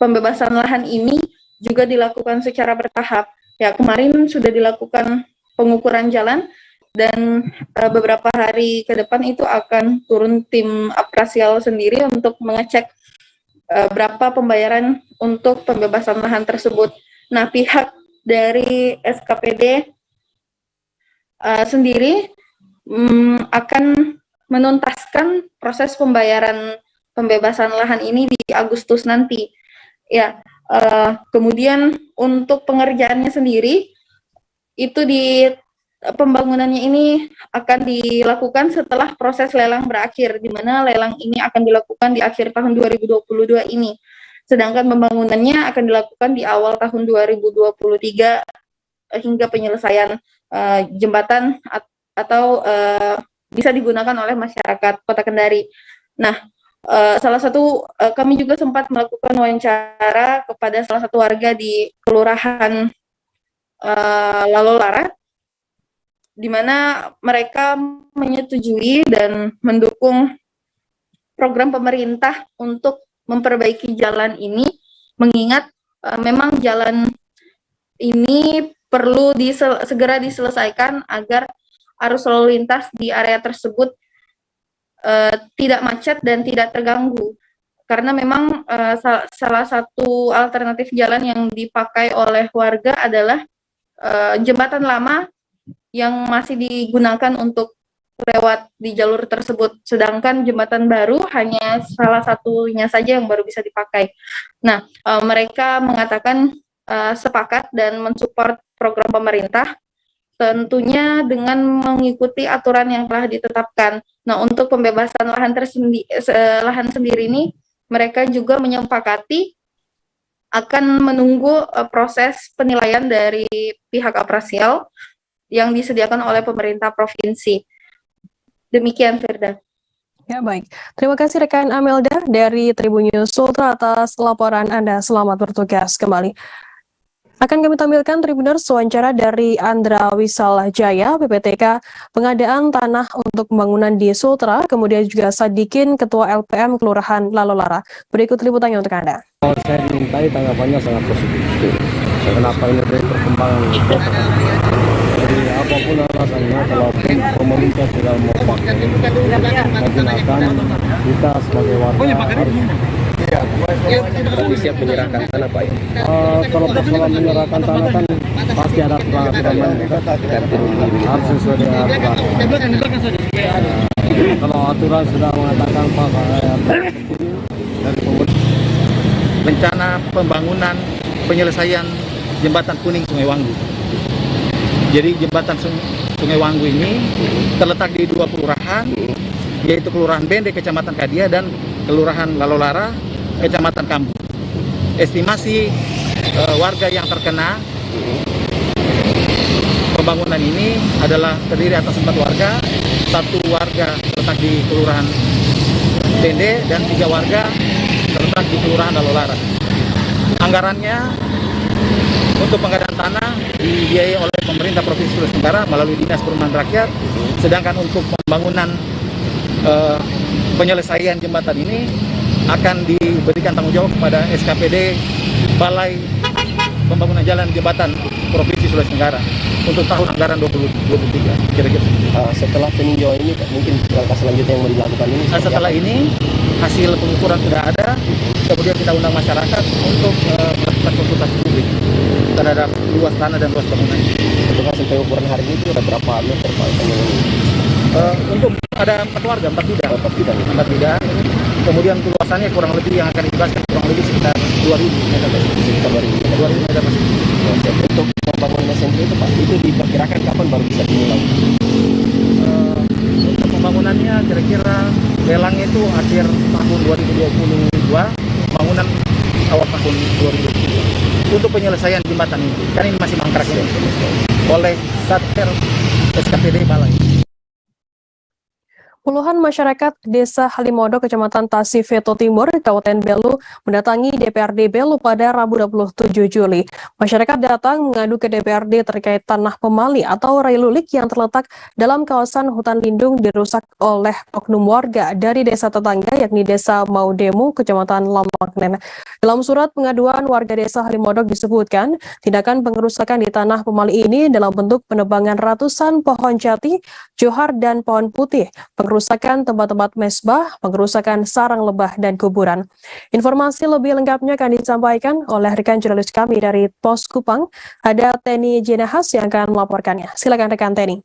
Speaker 17: pembebasan lahan ini juga dilakukan secara bertahap. Ya, kemarin sudah dilakukan pengukuran jalan dan beberapa hari ke depan itu akan turun tim apresial sendiri untuk mengecek berapa pembayaran untuk pembebasan lahan tersebut. Nah, pihak dari SKPD sendiri akan menuntaskan proses pembayaran pembebasan lahan ini di Agustus nanti. Ya, kemudian untuk pengerjaannya sendiri itu pembangunannya ini akan dilakukan setelah proses lelang berakhir, di mana lelang ini akan dilakukan di akhir tahun 2022 ini. Sedangkan pembangunannya akan dilakukan di awal tahun 2023 hingga penyelesaian jembatan atau bisa digunakan oleh masyarakat Kota Kendari. Nah, salah satu kami juga sempat melakukan wawancara kepada salah satu warga di Kelurahan Lalolara, di mana mereka menyetujui dan mendukung program pemerintah untuk memperbaiki jalan ini, mengingat memang jalan ini perlu segera diselesaikan agar arus lalu lintas di area tersebut tidak macet dan tidak terganggu. Karena memang salah satu alternatif jalan yang dipakai oleh warga adalah jembatan lama yang masih digunakan untuk lewat di jalur tersebut, sedangkan jembatan baru hanya salah satunya saja yang baru bisa dipakai. Nah, mereka mengatakan sepakat dan mensupport program pemerintah, tentunya dengan mengikuti aturan yang telah ditetapkan. Nah, untuk pembebasan lahan sendiri ini, mereka juga menyepakati akan menunggu proses penilaian dari pihak apresial yang disediakan oleh pemerintah provinsi. Demikian, Firda.
Speaker 1: Ya, baik. Terima kasih rekan Amelda dari Tribun News Sultra atas laporan Anda. Selamat bertugas kembali. Akan kami tampilkan Tribuners wawancara dari Andra Wisal Jaya, PPTK, pengadaan tanah untuk pembangunan di Sultra, kemudian juga Sadikin, Ketua LPM Kelurahan Lalolara. Berikut liputannya untuk Anda.
Speaker 18: Saya dimintai tanggapannya sangat positif. Kenapa ini dari perkembangan kota? Jadi apapun alasannya, kalau pemerintah tidak mau pakai, menggunakan kita sebagai warga harus siap menyerahkan tanah, Pak. Kalau persoalan menyerahkan tanah kan pasti ada aturan harus sesuai dengan aturan. Kalau aturan sudah mengatakan Pak dari pemerintah
Speaker 19: rencana pembangunan penyelesaian jembatan kuning Sungai Wanggu. Jadi jembatan Sungai Wanggu ini terletak di 2 kelurahan, yaitu Kelurahan Bende, Kecamatan Kadia, dan Kelurahan Lalolara, Kecamatan Kambu. Estimasi warga yang terkena pembangunan ini adalah terdiri atas 4 warga, 1 warga terletak di Kelurahan Bende, dan 3 warga terletak di Kelurahan Lalolara. Anggarannya untuk pengadaan tanah dibiayai oleh pemerintah Provinsi Sulawesi Tenggara melalui Dinas Perumahan Rakyat, sedangkan untuk pembangunan penyelesaian jembatan ini akan diberikan tanggung jawab kepada SKPD Balai Pembangunan Jalan Jembatan Provinsi Sulawesi Tenggara untuk tahun anggaran 2023 kira-kira.
Speaker 20: Setelah peninjauan ini mungkin langkah selanjutnya yang mau dilakukan ini?
Speaker 19: Setelah ini hasil pengukuran sudah ada, kemudian kita undang masyarakat untuk melakukan konsultasi publik terhadap luas tanah dan luas bangunan.
Speaker 20: Untuk hasil pengukuran hari ini ada berapa meter Pak?
Speaker 19: Untuk ada 4 warga, 4 bidang. 4 bidang. Kemudian luasannya kurang lebih yang akan dibebaskan kurang lebih sekitar 2.000 meter. Sekitar 2.000 meter.
Speaker 20: Untuk pembangunan SMT itu Pak, itu diperkirakan kapan baru bisa dimulai?
Speaker 19: Untuk pembangunannya kira-kira belangnya itu akhir tahun 2022, bangunan awal tahun 2023. Untuk penyelesaian jembatan ini, kan ini masih mangkrak ya, oleh Satker SKPD Balai.
Speaker 1: Puluhan masyarakat Desa Halimodo, Kecamatan Tasifeto Timur, Kabupaten Belu, mendatangi DPRD Belu pada Rabu 27 Juli. Masyarakat datang mengadu ke DPRD terkait tanah pemali atau railulik yang terletak dalam kawasan hutan lindung dirusak oleh oknum warga dari desa tetangga, yakni Desa Maudemu, Kecamatan Lamaknen. Dalam surat pengaduan warga Desa Halimodo disebutkan, tindakan pengerusakan di tanah pemali ini dalam bentuk penebangan ratusan pohon jati, johar, dan pohon putih, pengerusakan tempat-tempat mesbah, pengerusakan sarang lebah dan kuburan. Informasi lebih lengkapnya akan disampaikan oleh rekan jurnalis kami dari Pos Kupang, ada Teni Jenahas yang akan melaporkannya. Silakan rekan Teni.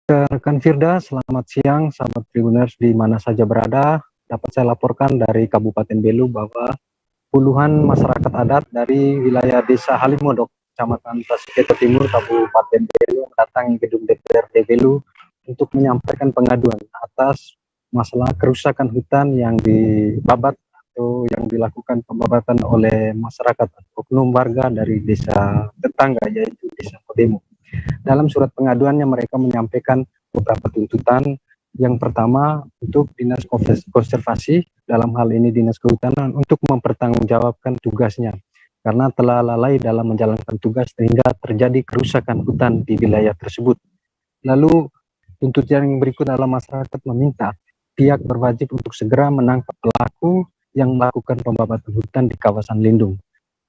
Speaker 21: Rekan Firda, selamat siang, sahabat Tribuners di mana saja berada. Dapat saya laporkan dari Kabupaten Belu bahwa puluhan masyarakat adat dari wilayah Desa Halimodo, Kecamatan Tasifeto Timur, Kabupaten Belu mendatangi gedung DPRD Belu untuk menyampaikan pengaduan atas masalah kerusakan hutan yang dibabat atau yang dilakukan pembabatan oleh masyarakat oknum warga dari desa tetangga, yaitu Desa Maudemu. Dalam surat pengaduannya mereka menyampaikan beberapa tuntutan. Yang pertama, untuk Dinas Konservasi, dalam hal ini Dinas Kehutanan, untuk mempertanggungjawabkan tugasnya karena telah lalai dalam menjalankan tugas sehingga terjadi kerusakan hutan di wilayah tersebut. Lalu tuntutan yang berikut adalah masyarakat meminta pihak berwajib untuk segera menangkap pelaku yang melakukan pembabatan hutan di kawasan lindung.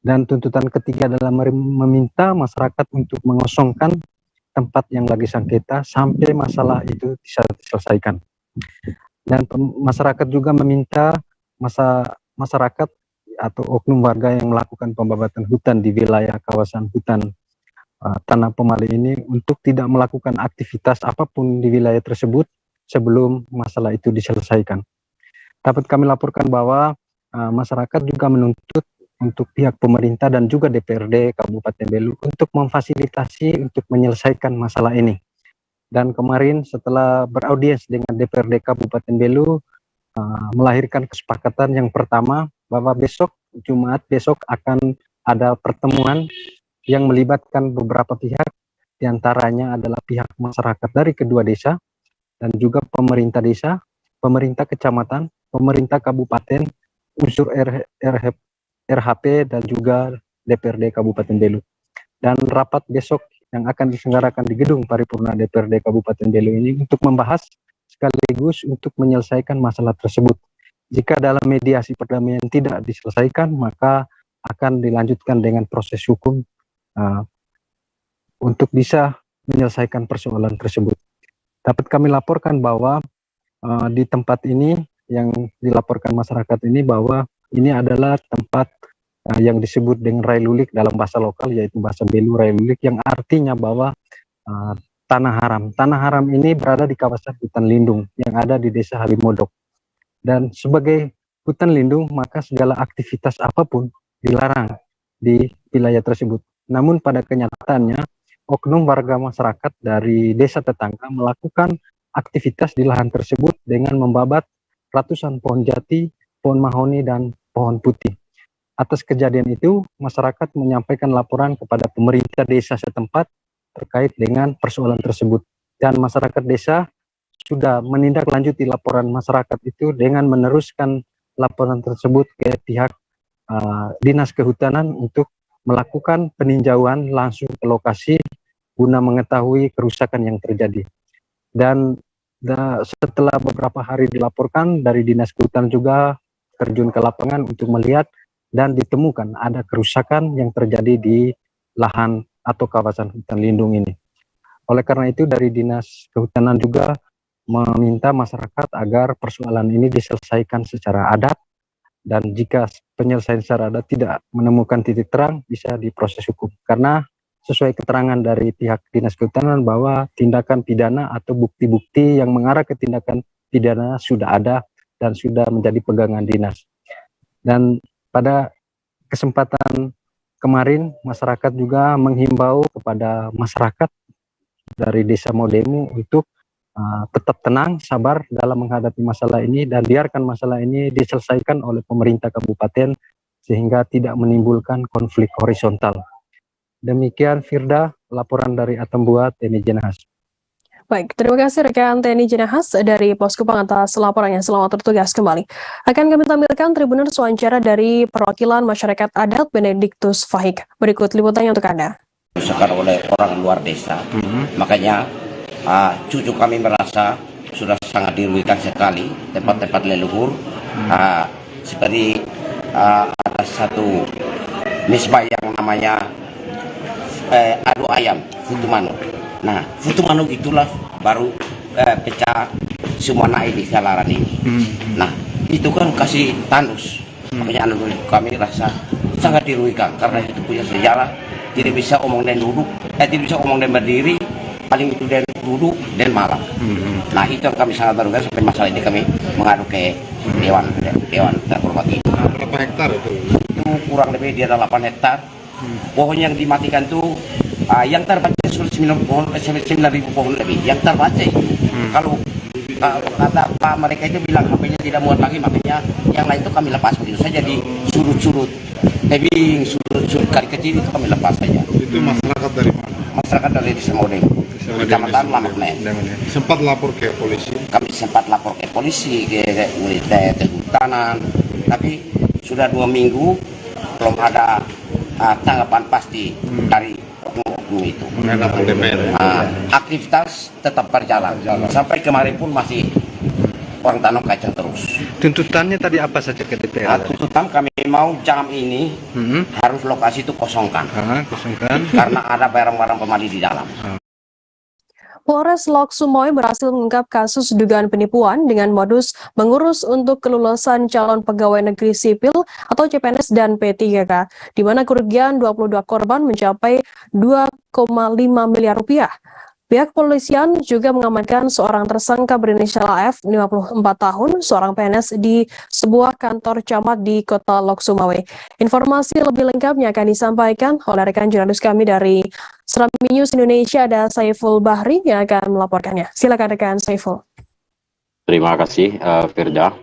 Speaker 21: Dan tuntutan ketiga adalah meminta masyarakat untuk mengosongkan tempat yang lagi sengketa sampai masalah itu bisa diselesaikan. Dan masyarakat juga meminta masyarakat atau oknum warga yang melakukan pembabatan hutan di wilayah kawasan hutan tanah pemali ini untuk tidak melakukan aktivitas apapun di wilayah tersebut sebelum masalah itu diselesaikan. Dapat kami laporkan bahwa masyarakat juga menuntut untuk pihak pemerintah dan juga DPRD Kabupaten Belu untuk memfasilitasi untuk menyelesaikan masalah ini. Dan kemarin setelah beraudiens dengan DPRD Kabupaten Belu, melahirkan kesepakatan yang pertama bahwa besok Jumat besok akan ada pertemuan yang melibatkan beberapa pihak, diantaranya adalah pihak masyarakat dari kedua desa dan juga pemerintah desa, pemerintah kecamatan, pemerintah kabupaten, unsur RHP dan juga DPRD Kabupaten Belu. Dan rapat besok yang akan diselenggarakan di gedung paripurna DPRD Kabupaten Belu ini untuk membahas sekaligus untuk menyelesaikan masalah tersebut. Jika dalam mediasi perdamaian tidak diselesaikan, maka akan dilanjutkan dengan proses hukum untuk bisa menyelesaikan persoalan tersebut. Dapat kami laporkan bahwa di tempat ini yang dilaporkan masyarakat ini bahwa ini adalah tempat yang disebut dengan railulik dalam bahasa lokal, yaitu bahasa Belu railulik, yang artinya bahwa Tanah Haram. Tanah Haram ini berada di kawasan hutan lindung yang ada di Desa Halimodok. Dan sebagai hutan lindung, maka segala aktivitas apapun dilarang di wilayah tersebut. Namun pada kenyataannya, oknum warga masyarakat dari desa tetangga melakukan aktivitas di lahan tersebut dengan membabat ratusan pohon jati, pohon mahoni, dan pohon putih. Atas kejadian itu, masyarakat menyampaikan laporan kepada pemerintah desa setempat terkait dengan persoalan tersebut. Dan masyarakat desa sudah menindaklanjuti laporan masyarakat itu dengan meneruskan laporan tersebut ke pihak Dinas Kehutanan untuk melakukan peninjauan langsung ke lokasi guna mengetahui kerusakan yang terjadi. Dan setelah beberapa hari dilaporkan, dari Dinas Kehutanan juga terjun ke lapangan untuk melihat dan ditemukan ada kerusakan yang terjadi di lahan atau kawasan hutan lindung ini. Oleh karena itu dari Dinas Kehutanan juga meminta masyarakat agar persoalan ini diselesaikan secara adat, dan jika penyelesaian secara adat tidak menemukan titik terang, bisa diproses hukum. Karena sesuai keterangan dari pihak Dinas Kehutanan bahwa tindakan pidana atau bukti-bukti yang mengarah ke tindakan pidana sudah ada dan sudah menjadi pegangan dinas. Dan pada kesempatan kemarin, masyarakat juga menghimbau kepada masyarakat dari Desa Modemu untuk tetap tenang, sabar dalam menghadapi masalah ini, dan biarkan masalah ini diselesaikan oleh pemerintah kabupaten sehingga tidak menimbulkan konflik horizontal. Demikian Firda, laporan dari Atambua, TNI Jenahas.
Speaker 1: Baik, terima kasih rekan TNI Jenahas dari Poskupang atas laporannya. Selamat bertugas kembali. Akan kami tampilkan Tribuners wawancara dari perwakilan masyarakat adat Benediktus Fahik. Berikut liputannya untuk Anda.
Speaker 2: Dirusakan oleh orang luar desa, makanya cucu kami merasa sudah sangat dirugikan sekali tempat-tempat leluhur. Seperti ada satu nisbah yang namanya adu ayam, Futumano. Nah, Futumano itulah baru pecah semua naik di Salaran ini. Nah, itu kan kasih tandus. Makanya kami rasa sangat dirugikan karena itu punya sejarah. Tidak bisa omong dan duduk, tidak bisa omong dan berdiri, paling itu dan duduk dan malam. Nah, itu yang kami sangat merugikan. Sampai masalah ini kami mengadu ke Dewan Terhormat ini.
Speaker 13: Berapa hektar itu?
Speaker 2: Itu kurang lebih dia ada 8 hektar. Pohon yang dimatikan itu yang terbaca sudah 9.000 pohon lebih. Yang terbaca itu. Kalau kata Pak mereka itu bilang HP-nya tidak muat lagi, makanya yang lain itu kami lepas begitu saja di surut-surut. Tebing, surut-surut kali kecil itu kami lepas saja.
Speaker 13: Itu masyarakat dari mana?
Speaker 2: Masyarakat dari Desa Modemu, Kecamatan Lamakne.
Speaker 13: Sempat lapor ke polisi?
Speaker 2: Kami sempat lapor ke polisi, ke unit kehutanan, tapi sudah 2 minggu belum ada tanggapan pasti dari oknum itu. Aktivitas tetap berjalan. Sampai kemarin pun masih orang tanam kacang terus.
Speaker 21: Tuntutannya tadi apa saja ke DPR?
Speaker 2: Tuntutan kami mau jam ini harus lokasi itu kosongkan. Karena ada barang-barang pemadi di dalam.
Speaker 1: Polres Lok Sumoy berhasil mengungkap kasus dugaan penipuan dengan modus mengurus untuk kelulusan calon pegawai negeri sipil atau CPNS dan P3K, di mana kerugian 22 korban mencapai 2,5 miliar rupiah. Pihak kepolisian juga mengamankan seorang tersangka berinisial AF, 54 tahun, seorang PNS di sebuah kantor camat di Kota Lok Sumoy. Informasi lebih lengkapnya akan disampaikan oleh rekan jurnalis kami dari Serambi News Indonesia, ada Saiful Bahri yang akan melaporkannya. Silakan rekan Saiful.
Speaker 22: Terima kasih Firda.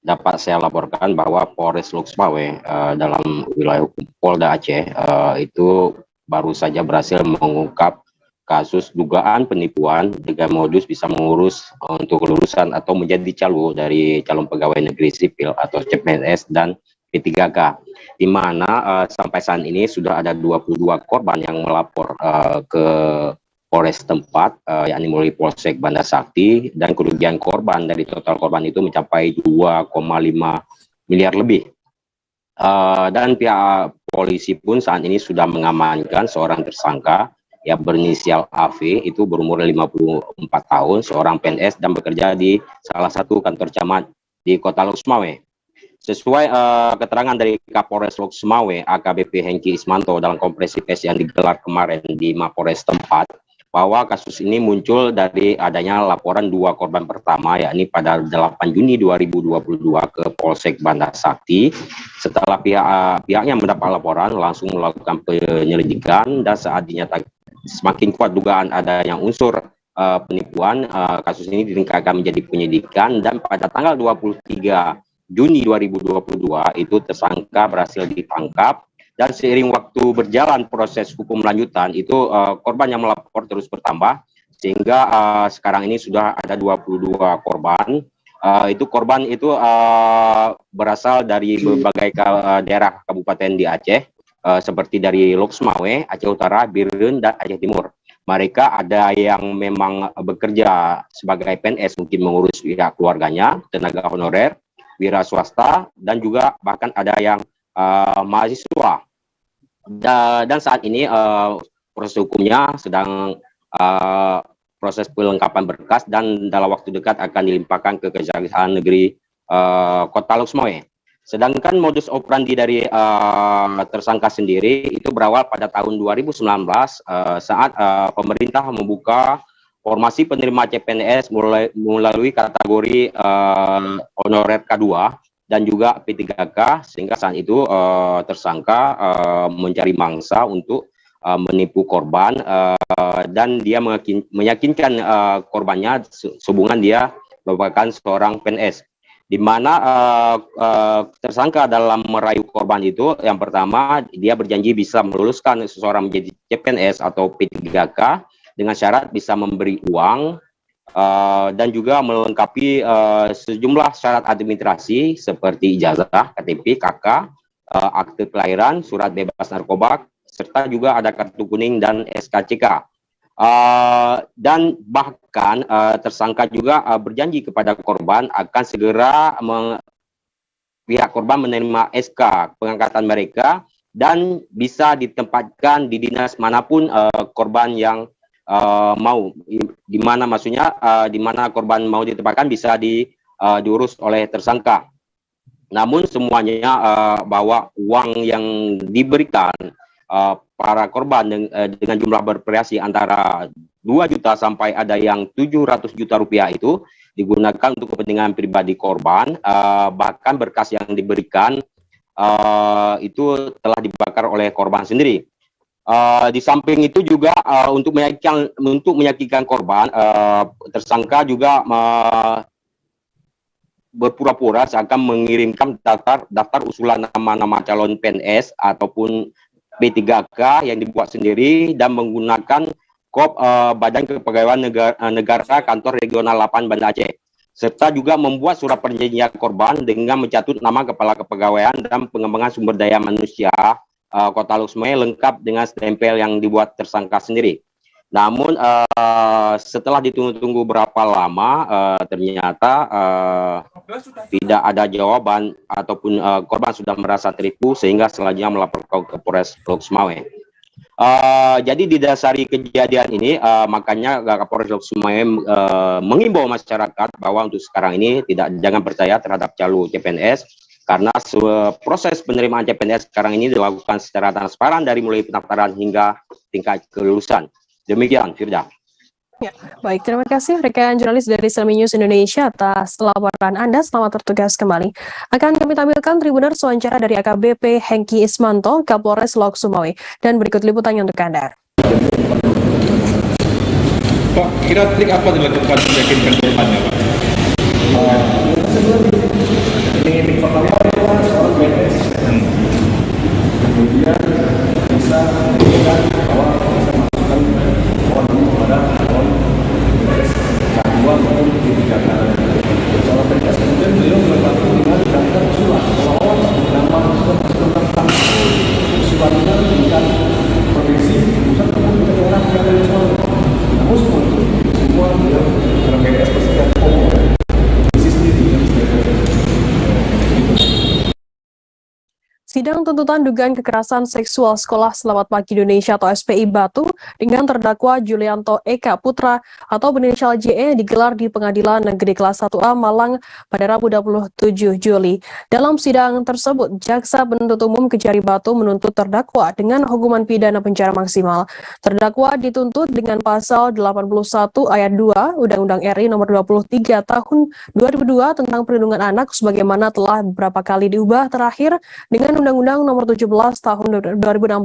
Speaker 22: Dapat saya laporkan bahwa Polres Lok Sumoy dalam wilayah Polda Aceh itu baru saja berhasil mengungkap kasus dugaan penipuan dengan modus bisa mengurus untuk kelulusan atau menjadi dari calon pegawai negeri sipil atau CPNS dan P3K, di mana sampai saat ini sudah ada 22 korban yang melapor ke Polres tempat, yakni melalui Polsek Banda Sakti, dan kerugian korban dari total korban itu mencapai 2,5 miliar lebih. Dan pihak polisi pun saat ini sudah mengamankan seorang tersangka yang berinisial AV, itu berumur 54 tahun, seorang PNS dan bekerja di salah satu kantor camat di Kota Lok Sumoy. Sesuai keterangan dari Kapolres Lok Sumoy AKBP Hengki Ismanto dalam konferensi pers yang digelar kemarin di Mapolres tempat, bahwa kasus ini muncul dari adanya laporan 2 korban pertama, yakni pada 8 Juni 2022 ke Polsek Banda Sakti. Setelah pihaknya mendapat laporan, langsung melakukan penyelidikan, dan saat dinyatakan semakin kuat dugaan adanya unsur penipuan, kasus ini ditingkatkan menjadi penyidikan, dan pada tanggal 23 Juni 2022 itu tersangka berhasil ditangkap. Dan seiring waktu berjalan proses hukum lanjutan itu korban yang melapor terus bertambah, sehingga sekarang ini sudah ada 22 korban. Itu korban itu berasal dari berbagai daerah kabupaten di Aceh, seperti dari Loksmawe, Aceh Utara, Biren, dan Aceh Timur. Mereka ada yang memang bekerja sebagai PNS, mungkin mengurus pihak keluarganya, tenaga honorer, wira swasta, dan juga bahkan ada yang mahasiswa. Dan saat ini proses hukumnya sedang proses pelengkapan berkas, dan dalam waktu dekat akan dilimpahkan ke Kejaksaan Negeri Kota Loksmawe. Sedangkan modus operandi dari tersangka sendiri itu berawal pada tahun 2019 saat pemerintah membuka formasi penerima CPNS melalui kategori honorer K2 dan juga P3K, sehingga saat itu tersangka mencari mangsa untuk menipu korban, dan dia meyakinkan korbannya sehubungan dia merupakan seorang PNS, di mana tersangka dalam merayu korban itu yang pertama dia berjanji bisa meluluskan seseorang menjadi CPNS atau P3K dengan syarat bisa memberi uang, dan juga melengkapi sejumlah syarat administrasi seperti ijazah, KTP, KK, akte kelahiran, surat bebas narkoba, serta juga ada kartu kuning dan SKCK. Dan bahkan tersangka juga berjanji kepada korban akan segera pihak korban menerima SK pengangkatan mereka dan bisa ditempatkan di dinas manapun korban yang mau, di mana maksudnya di mana korban mau ditempatkan bisa diurus oleh tersangka. Namun semuanya bahwa uang yang diberikan para korban dengan jumlah bervariasi antara 2 juta sampai ada yang 700 juta rupiah itu digunakan untuk kepentingan pribadi korban. Bahkan berkas yang diberikan itu telah dibakar oleh korban sendiri. Di samping itu juga untuk meyakinkan korban, tersangka juga berpura-pura seakan mengirimkan daftar usulan nama-nama calon PNS ataupun P3K yang dibuat sendiri dan menggunakan kop Badan Kepegawaian Negara Kantor Regional 8 Banda Aceh, serta juga membuat surat perjanjian korban dengan mencatut nama Kepala Kepegawaian dan Pengembangan Sumber Daya Manusia Kota Loksmawe lengkap dengan stempel yang dibuat tersangka sendiri. Namun setelah ditunggu-tunggu berapa lama, ternyata tidak ada jawaban ataupun korban sudah merasa tertipu sehingga selanjutnya melapor ke Polres Loksmawe. Jadi didasari kejadian ini, makanya Kapolres Loksmawe mengimbau masyarakat bahwa untuk sekarang ini jangan percaya terhadap calon CPNS, karena proses penerimaan CPNS sekarang ini dilakukan secara transparan dari mulai pendaftaran hingga tingkat kelulusan. Demikian, Firda.
Speaker 1: Ya, baik, terima kasih rekan jurnalis dari Selmi News Indonesia atas laporan Anda. Selamat bertugas kembali. Akan kami tampilkan Tribuners wawancara dari AKBP Hengki Ismanto, Kapolres Loksmawe, dan berikut liputannya untuk Anda.
Speaker 4: Pak, kira trik apa dilakukan meyakinkan korbannya, Pak?
Speaker 7: Ini pertama adalah seorang PNS. Kemudian bisa menunjukkan bahwa bisa masukkan orang kepada calon PNS K2 maupun P3K. Seorang PNS kemudian beliau membantu dengan daftar usulan. Seolah-olah nama tentang usulannya tingkat provinsi, pusat maupun daerah yang ada di Solo. Namun semua beliau seorang PNS pasti ada
Speaker 1: Sidang tuntutan dugaan kekerasan seksual sekolah Selamat Pagi Indonesia atau SPI Batu dengan terdakwa Julianto Eka Putra atau berinisial JE digelar di Pengadilan Negeri Kelas 1A Malang pada Rabu 27 Juli. Dalam sidang tersebut, Jaksa Penuntut Umum Kejari Batu menuntut terdakwa dengan hukuman pidana penjara maksimal. Terdakwa dituntut dengan pasal 81 ayat 2 Undang-Undang RI nomor 23 tahun 2002 tentang perlindungan anak sebagaimana telah beberapa kali diubah terakhir dengan Undang-Undang Nomor 17 Tahun 2016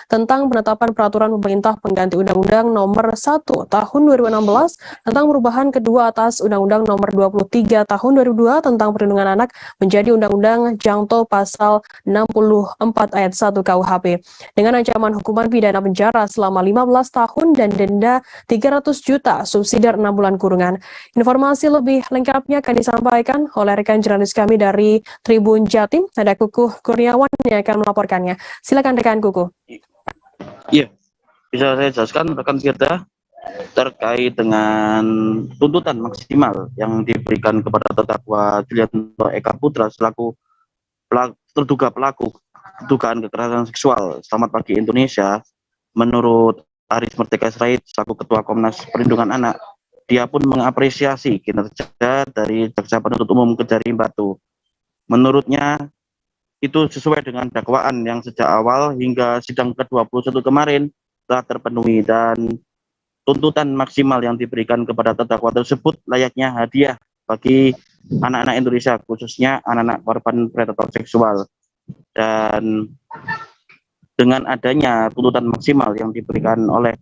Speaker 1: tentang penetapan peraturan pemerintah pengganti Undang-Undang Nomor 1 Tahun 2016 tentang perubahan kedua atas Undang-Undang Nomor 23 Tahun 2002 tentang perlindungan anak menjadi Undang-Undang Jangto Pasal 64 Ayat 1 KUHP dengan ancaman hukuman pidana penjara selama 15 tahun dan denda 300 juta subsidi 6 bulan kurungan. Informasi lebih lengkapnya akan disampaikan oleh rekan jurnalis kami dari Tribun Jatim, ada Kukuh Kurniawan yang akan melaporkannya. Silakan rekan Kukuh.
Speaker 8: Iya, bisa saya jelaskan rekan Firda terkait dengan tuntutan maksimal yang diberikan kepada terdakwa Julianto Eka Putra selaku terduga pelaku dugaan kekerasan seksual Selamat Pagi Indonesia. Menurut Aris Merdeka Sirait selaku Ketua Komnas Perlindungan Anak, dia pun mengapresiasi kinerja dari Jaksa Penuntut Umum Kejari Batu. Menurutnya itu sesuai dengan dakwaan yang sejak awal hingga sidang ke-21 kemarin telah terpenuhi dan tuntutan maksimal yang diberikan kepada terdakwa tersebut layaknya hadiah bagi anak-anak Indonesia, khususnya anak-anak korban predator seksual. Dan dengan adanya tuntutan maksimal yang diberikan oleh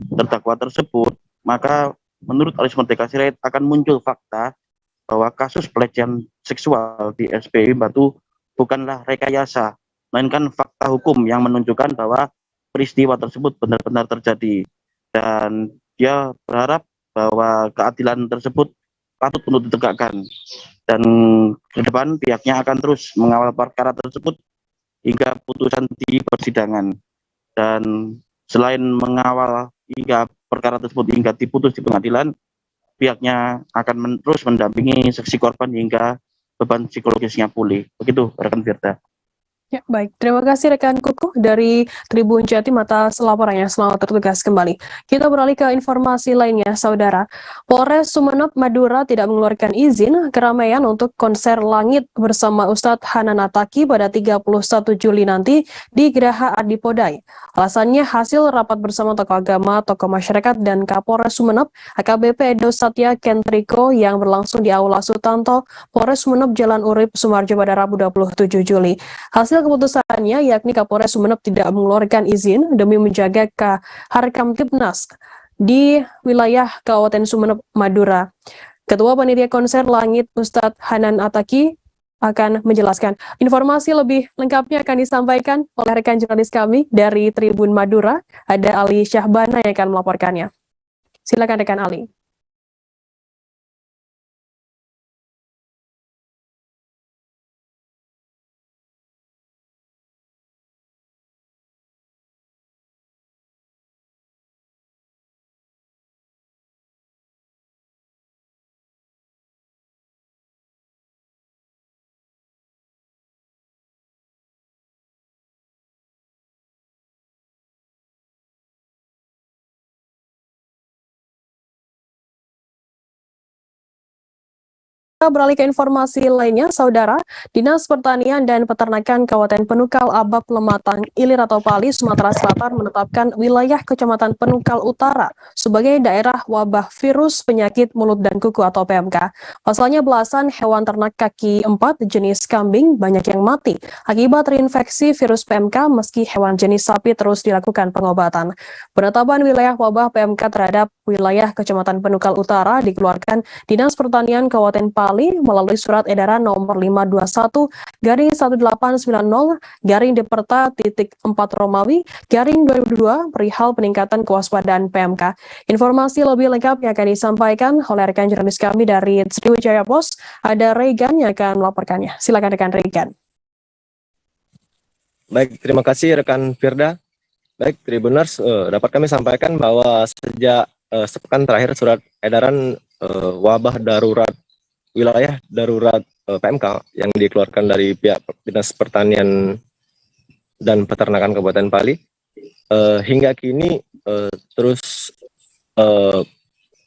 Speaker 8: terdakwa tersebut, maka menurut Aris Merdeka Sirait akan muncul fakta bahwa kasus pelecehan seksual di SPI Batu bukanlah rekayasa, melainkan fakta hukum yang menunjukkan bahwa peristiwa tersebut benar-benar terjadi. Dan dia berharap bahwa keadilan tersebut patut untuk ditegakkan. Dan ke depan pihaknya akan terus mengawal perkara tersebut hingga putusan di persidangan. Dan selain mengawal hingga perkara tersebut hingga diputus di pengadilan, pihaknya akan terus mendampingi saksi korban hingga beban psikologisnya pulih. Begitu rekan Firda.
Speaker 1: Ya, baik. Terima kasih rekan Kukuh dari Tribun Jatim atas laporannya. Selamat bertugas kembali. Kita beralih ke informasi lainnya, Saudara. Polres Sumeneb, Madura tidak mengeluarkan izin keramaian untuk konser Langit bersama Ustadz Hanan Attaqi pada 31 Juli nanti di Geraha Adipodai. Alasannya hasil rapat bersama tokoh agama, tokoh masyarakat, dan Kapolres Sumeneb, AKBP Edo Satya Kentriko yang berlangsung di Aula Sutanto, Polres Sumeneb, Jalan Urip, Sumarjo pada Rabu 27 Juli. Hasil keputusannya yakni Kapolres Sumeneb tidak mengeluarkan izin demi menjaga Harkamtibnas di wilayah Kabupaten Sumeneb, Madura. Ketua Panitia Konser Langit Ustadz Hanan Attaqi akan menjelaskan. Informasi lebih lengkapnya akan disampaikan oleh rekan jurnalis kami dari Tribun Madura, ada Ali Syahbana yang akan melaporkannya. Silakan rekan Ali. Beralih ke informasi lainnya, Saudara, Dinas Pertanian dan Peternakan Kabupaten Penukal Abab Lematang Ilir atau Pali, Sumatera Selatan menetapkan wilayah Kecamatan Penukal Utara sebagai daerah wabah virus penyakit mulut dan kuku atau PMK. Pasalnya belasan hewan ternak kaki 4 jenis kambing banyak yang mati akibat terinfeksi virus PMK meski hewan jenis sapi terus dilakukan pengobatan. Penetapan wilayah wabah PMK terhadap wilayah Kecamatan Penukal Utara dikeluarkan Dinas Pertanian Kabupaten Pali melalui surat edaran nomor 521/1990/Deperta.4 Romawi /2002 perihal peningkatan kewaspadaan PMK. Informasi lebih lengkap yang akan disampaikan oleh rekan jurnalis kami dari Sriwijaya Post, ada Regan yang akan melaporkannya. Silakan rekan Regan.
Speaker 20: Baik, terima kasih rekan Firda. Baik, Tribuners, dapat kami sampaikan bahwa sejak sepekan terakhir surat edaran wabah darurat wilayah darurat PMK yang dikeluarkan dari pihak Dinas Pertanian dan Peternakan Kabupaten Pali, hingga kini terus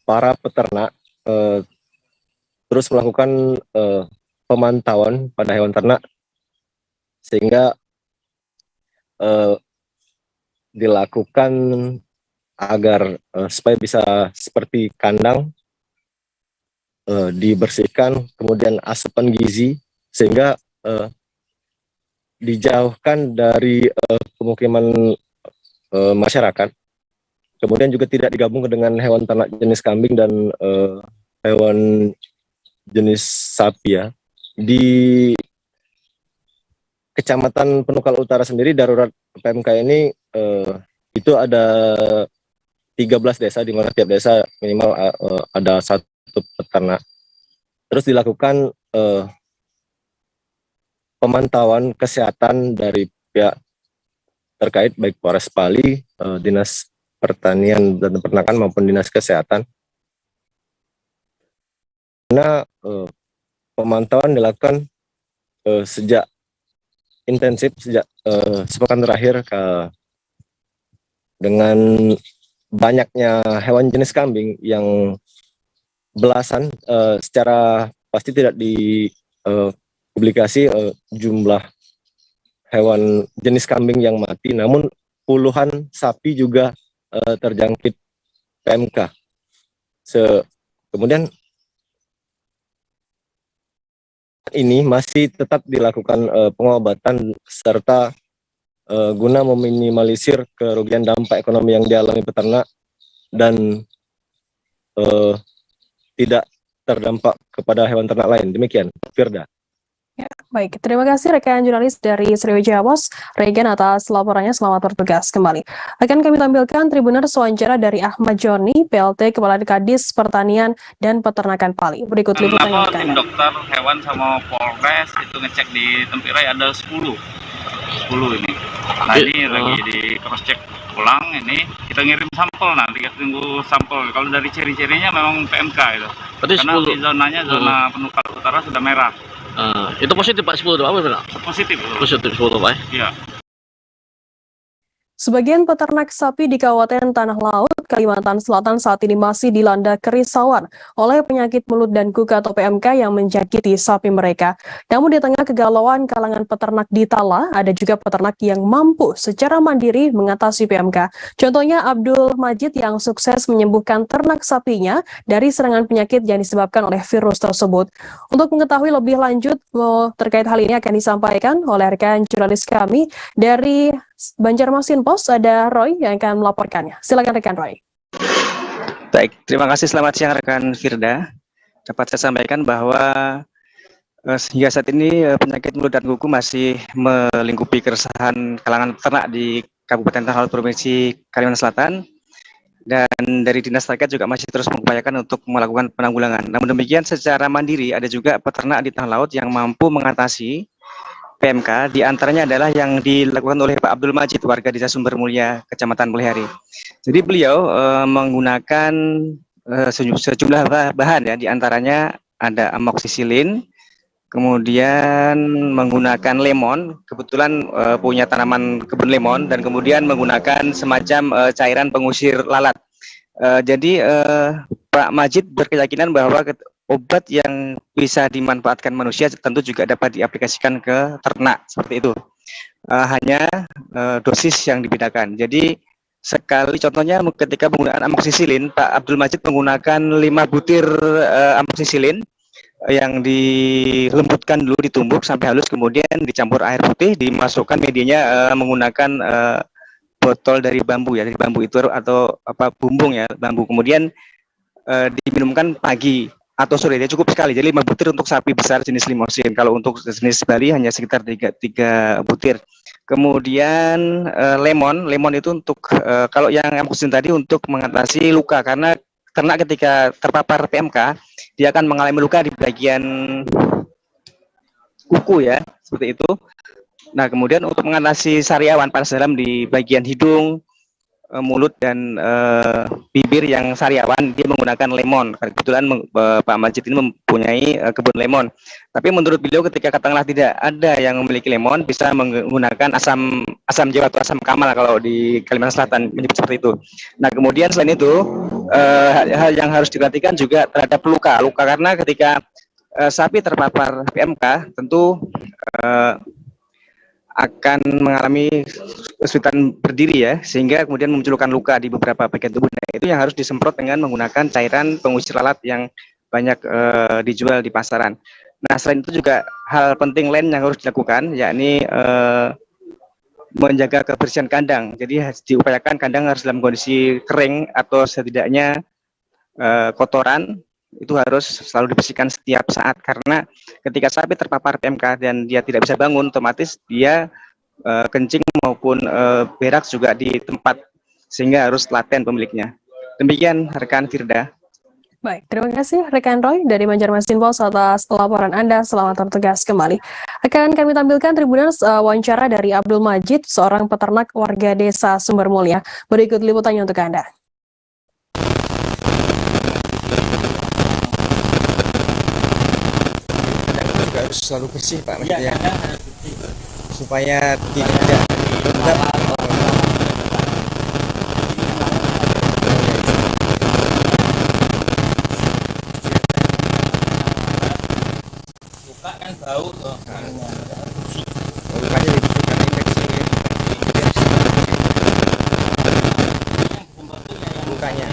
Speaker 20: para peternak terus melakukan pemantauan pada hewan ternak, sehingga dilakukan agar supaya bisa seperti kandang, dibersihkan, kemudian asupan gizi, sehingga dijauhkan dari pemukiman masyarakat. Kemudian juga tidak digabung dengan hewan ternak jenis kambing dan hewan jenis sapi ya. Di Kecamatan Penukal Utara sendiri, darurat PMK ini itu ada 13 desa, di mana tiap desa minimal ada satu peternak. Terus dilakukan pemantauan kesehatan dari pihak terkait, baik Polres Pali, Dinas Pertanian dan Peternakan maupun Dinas Kesehatan. Karena pemantauan dilakukan sejak intensif sejak sepekan terakhir dengan banyaknya hewan jenis kambing yang belasan, secara pasti tidak dipublikasi jumlah hewan jenis kambing yang mati, namun puluhan sapi juga terjangkit PMK. Kemudian ini masih tetap dilakukan pengobatan serta guna meminimalisir kerugian dampak ekonomi yang dialami peternak dan tidak terdampak kepada hewan ternak lain. Demikian, Firda.
Speaker 1: Ya, baik, terima kasih rekan jurnalis dari Sriwijaya Pos, Regen, atas laporannya. Selamat bertugas kembali. Akan kami tampilkan Tribuners wawancara dari Ahmad Joni, PLT Kepala Kadis Pertanian dan Peternakan Pali. Berikut liputannya.
Speaker 3: Tim dokter hewan sama Polres itu ngecek di Tempirai ada 10 ini. Nah ini lagi di cross check ulang, ini kita ngirim sampel, nanti kita tunggu sampel. Kalau dari ciri-cirinya memang PMK itu. Karena di zonanya zona Penukal Utara sudah merah.
Speaker 5: Itu positif Pak, 10 apa benar?
Speaker 3: Positif.
Speaker 5: Positif 10 Pak.
Speaker 3: Iya.
Speaker 1: Sebagian peternak sapi di Kabupaten Tanah Laut, Kalimantan Selatan saat ini masih dilanda kerisauan oleh penyakit mulut dan kuku atau PMK yang menjangkiti sapi mereka. Namun di tengah kegalauan kalangan peternak di Tala, ada juga peternak yang mampu secara mandiri mengatasi PMK. Contohnya Abdul Majid yang sukses menyembuhkan ternak sapinya dari serangan penyakit yang disebabkan oleh virus tersebut. Untuk mengetahui lebih lanjut terkait hal ini akan disampaikan oleh rekan jurnalis kami dari Banjarmasin Pos, ada Roy yang akan melaporkannya. Silakan rekan Roy.
Speaker 23: Baik, terima kasih. Selamat siang rekan Firda. Dapat saya sampaikan bahwa hingga saat ini penyakit mulut dan kuku masih melingkupi keresahan kalangan peternak di Kabupaten Tanah Laut Provinsi Kalimantan Selatan, dan dari dinas terkait juga masih terus mengupayakan untuk melakukan penanggulangan. Namun demikian, secara mandiri ada juga peternak di Tanah Laut yang mampu mengatasi PMK, di antaranya adalah yang dilakukan oleh Pak Abdul Majid, warga Desa Sumber Mulia, Kecamatan Pelihari. Jadi beliau menggunakan sejumlah bahan ya, di antaranya ada amoksisilin, kemudian menggunakan lemon, kebetulan punya tanaman kebun lemon, dan kemudian menggunakan semacam cairan pengusir lalat. Jadi Pak Majid berkeyakinan bahwa obat yang bisa dimanfaatkan manusia tentu juga dapat diaplikasikan ke ternak, seperti itu. Hanya dosis yang dibedakan. Jadi sekali contohnya ketika penggunaan amoksisilin, Pak Abdul Majid menggunakan 5 butir amoksisilin yang dilembutkan dulu, ditumbuk sampai halus, kemudian dicampur air putih, dimasukkan medianya menggunakan botol dari bambu ya, dari bambu itu atau apa, bumbung ya, bambu. Kemudian diminumkan pagi atau sore, dia cukup sekali. Jadi 5 butir untuk sapi besar jenis limosin. Kalau untuk jenis Bali hanya sekitar 3 butir. Kemudian lemon itu untuk kalau yang amoksisilin tadi untuk mengatasi luka, karena ternak ketika terpapar PMK dia akan mengalami luka di bagian kuku ya, seperti itu. Nah, kemudian untuk mengatasi sariawan panas dalam di bagian hidung, mulut dan bibir yang sariawan, dia menggunakan lemon. Kebetulan Pak Majid ini mempunyai kebun lemon. Tapi menurut beliau ketika katakanlah tidak ada yang memiliki lemon, bisa menggunakan asam jawa atau asam kamal kalau di Kalimantan Selatan menyebut seperti itu. Nah kemudian selain itu hal yang harus diperhatikan juga terhadap luka karena ketika sapi terpapar PMK tentu akan mengalami kesulitan berdiri ya, sehingga kemudian memunculkan luka di beberapa bagian tubuh. Nah, itu yang harus disemprot dengan menggunakan cairan pengusir lalat yang banyak dijual di pasaran. Nah, selain itu juga hal penting lain yang harus dilakukan, yakni menjaga kebersihan kandang. Jadi diupayakan kandang harus dalam kondisi kering atau setidaknya kotoran itu harus selalu dibersihkan setiap saat, karena ketika sapi terpapar PMK dan dia tidak bisa bangun, otomatis dia kencing maupun berak juga di tempat, sehingga harus telaten pemiliknya. Demikian rekan Firda.
Speaker 1: Baik, terima kasih rekan Roy dari Banjarmasin Pos atas laporan Anda. Selamat bertugas kembali. Akan kami tampilkan Tribuners wawancara dari Abdul Majid, seorang peternak warga desa Sumber Mulia. Berikut liputannya untuk Anda.
Speaker 6: Harus selalu bersih Pak, ya, supaya tidak
Speaker 4: buka kan bau tuh.
Speaker 6: Lukanya dibutuhkan infeksi lukanya.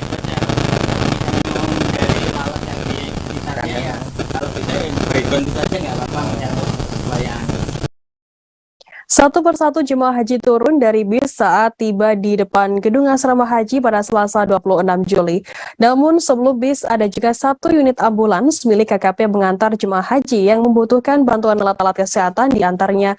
Speaker 1: Satu persatu jemaah haji turun dari bis saat tiba di depan gedung asrama haji pada Selasa 26 Juli. Namun sebelum bis ada juga satu unit ambulans milik KKP mengantar jemaah haji yang membutuhkan bantuan alat-alat kesehatan di antaranya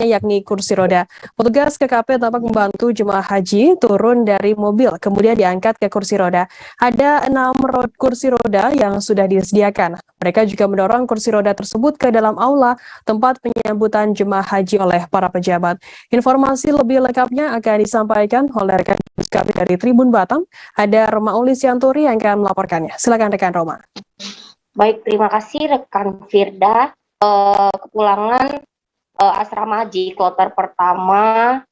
Speaker 1: yakni kursi roda. Petugas KKP tampak membantu jemaah haji turun dari mobil, kemudian diangkat ke kursi roda. Ada 6 kursi roda yang sudah disediakan. Mereka juga mendorong kursi roda tersebut ke dalam aula tempat penyambutan jemaah haji oleh para pejabat. Informasi lebih lengkapnya akan disampaikan oleh rekan kami dari Tribun Batam. Ada Roma Ulisianturi yang akan melaporkannya. Silakan rekan Roma.
Speaker 9: Baik, terima kasih rekan Firda. Kepulangan asrama haji kloter pertama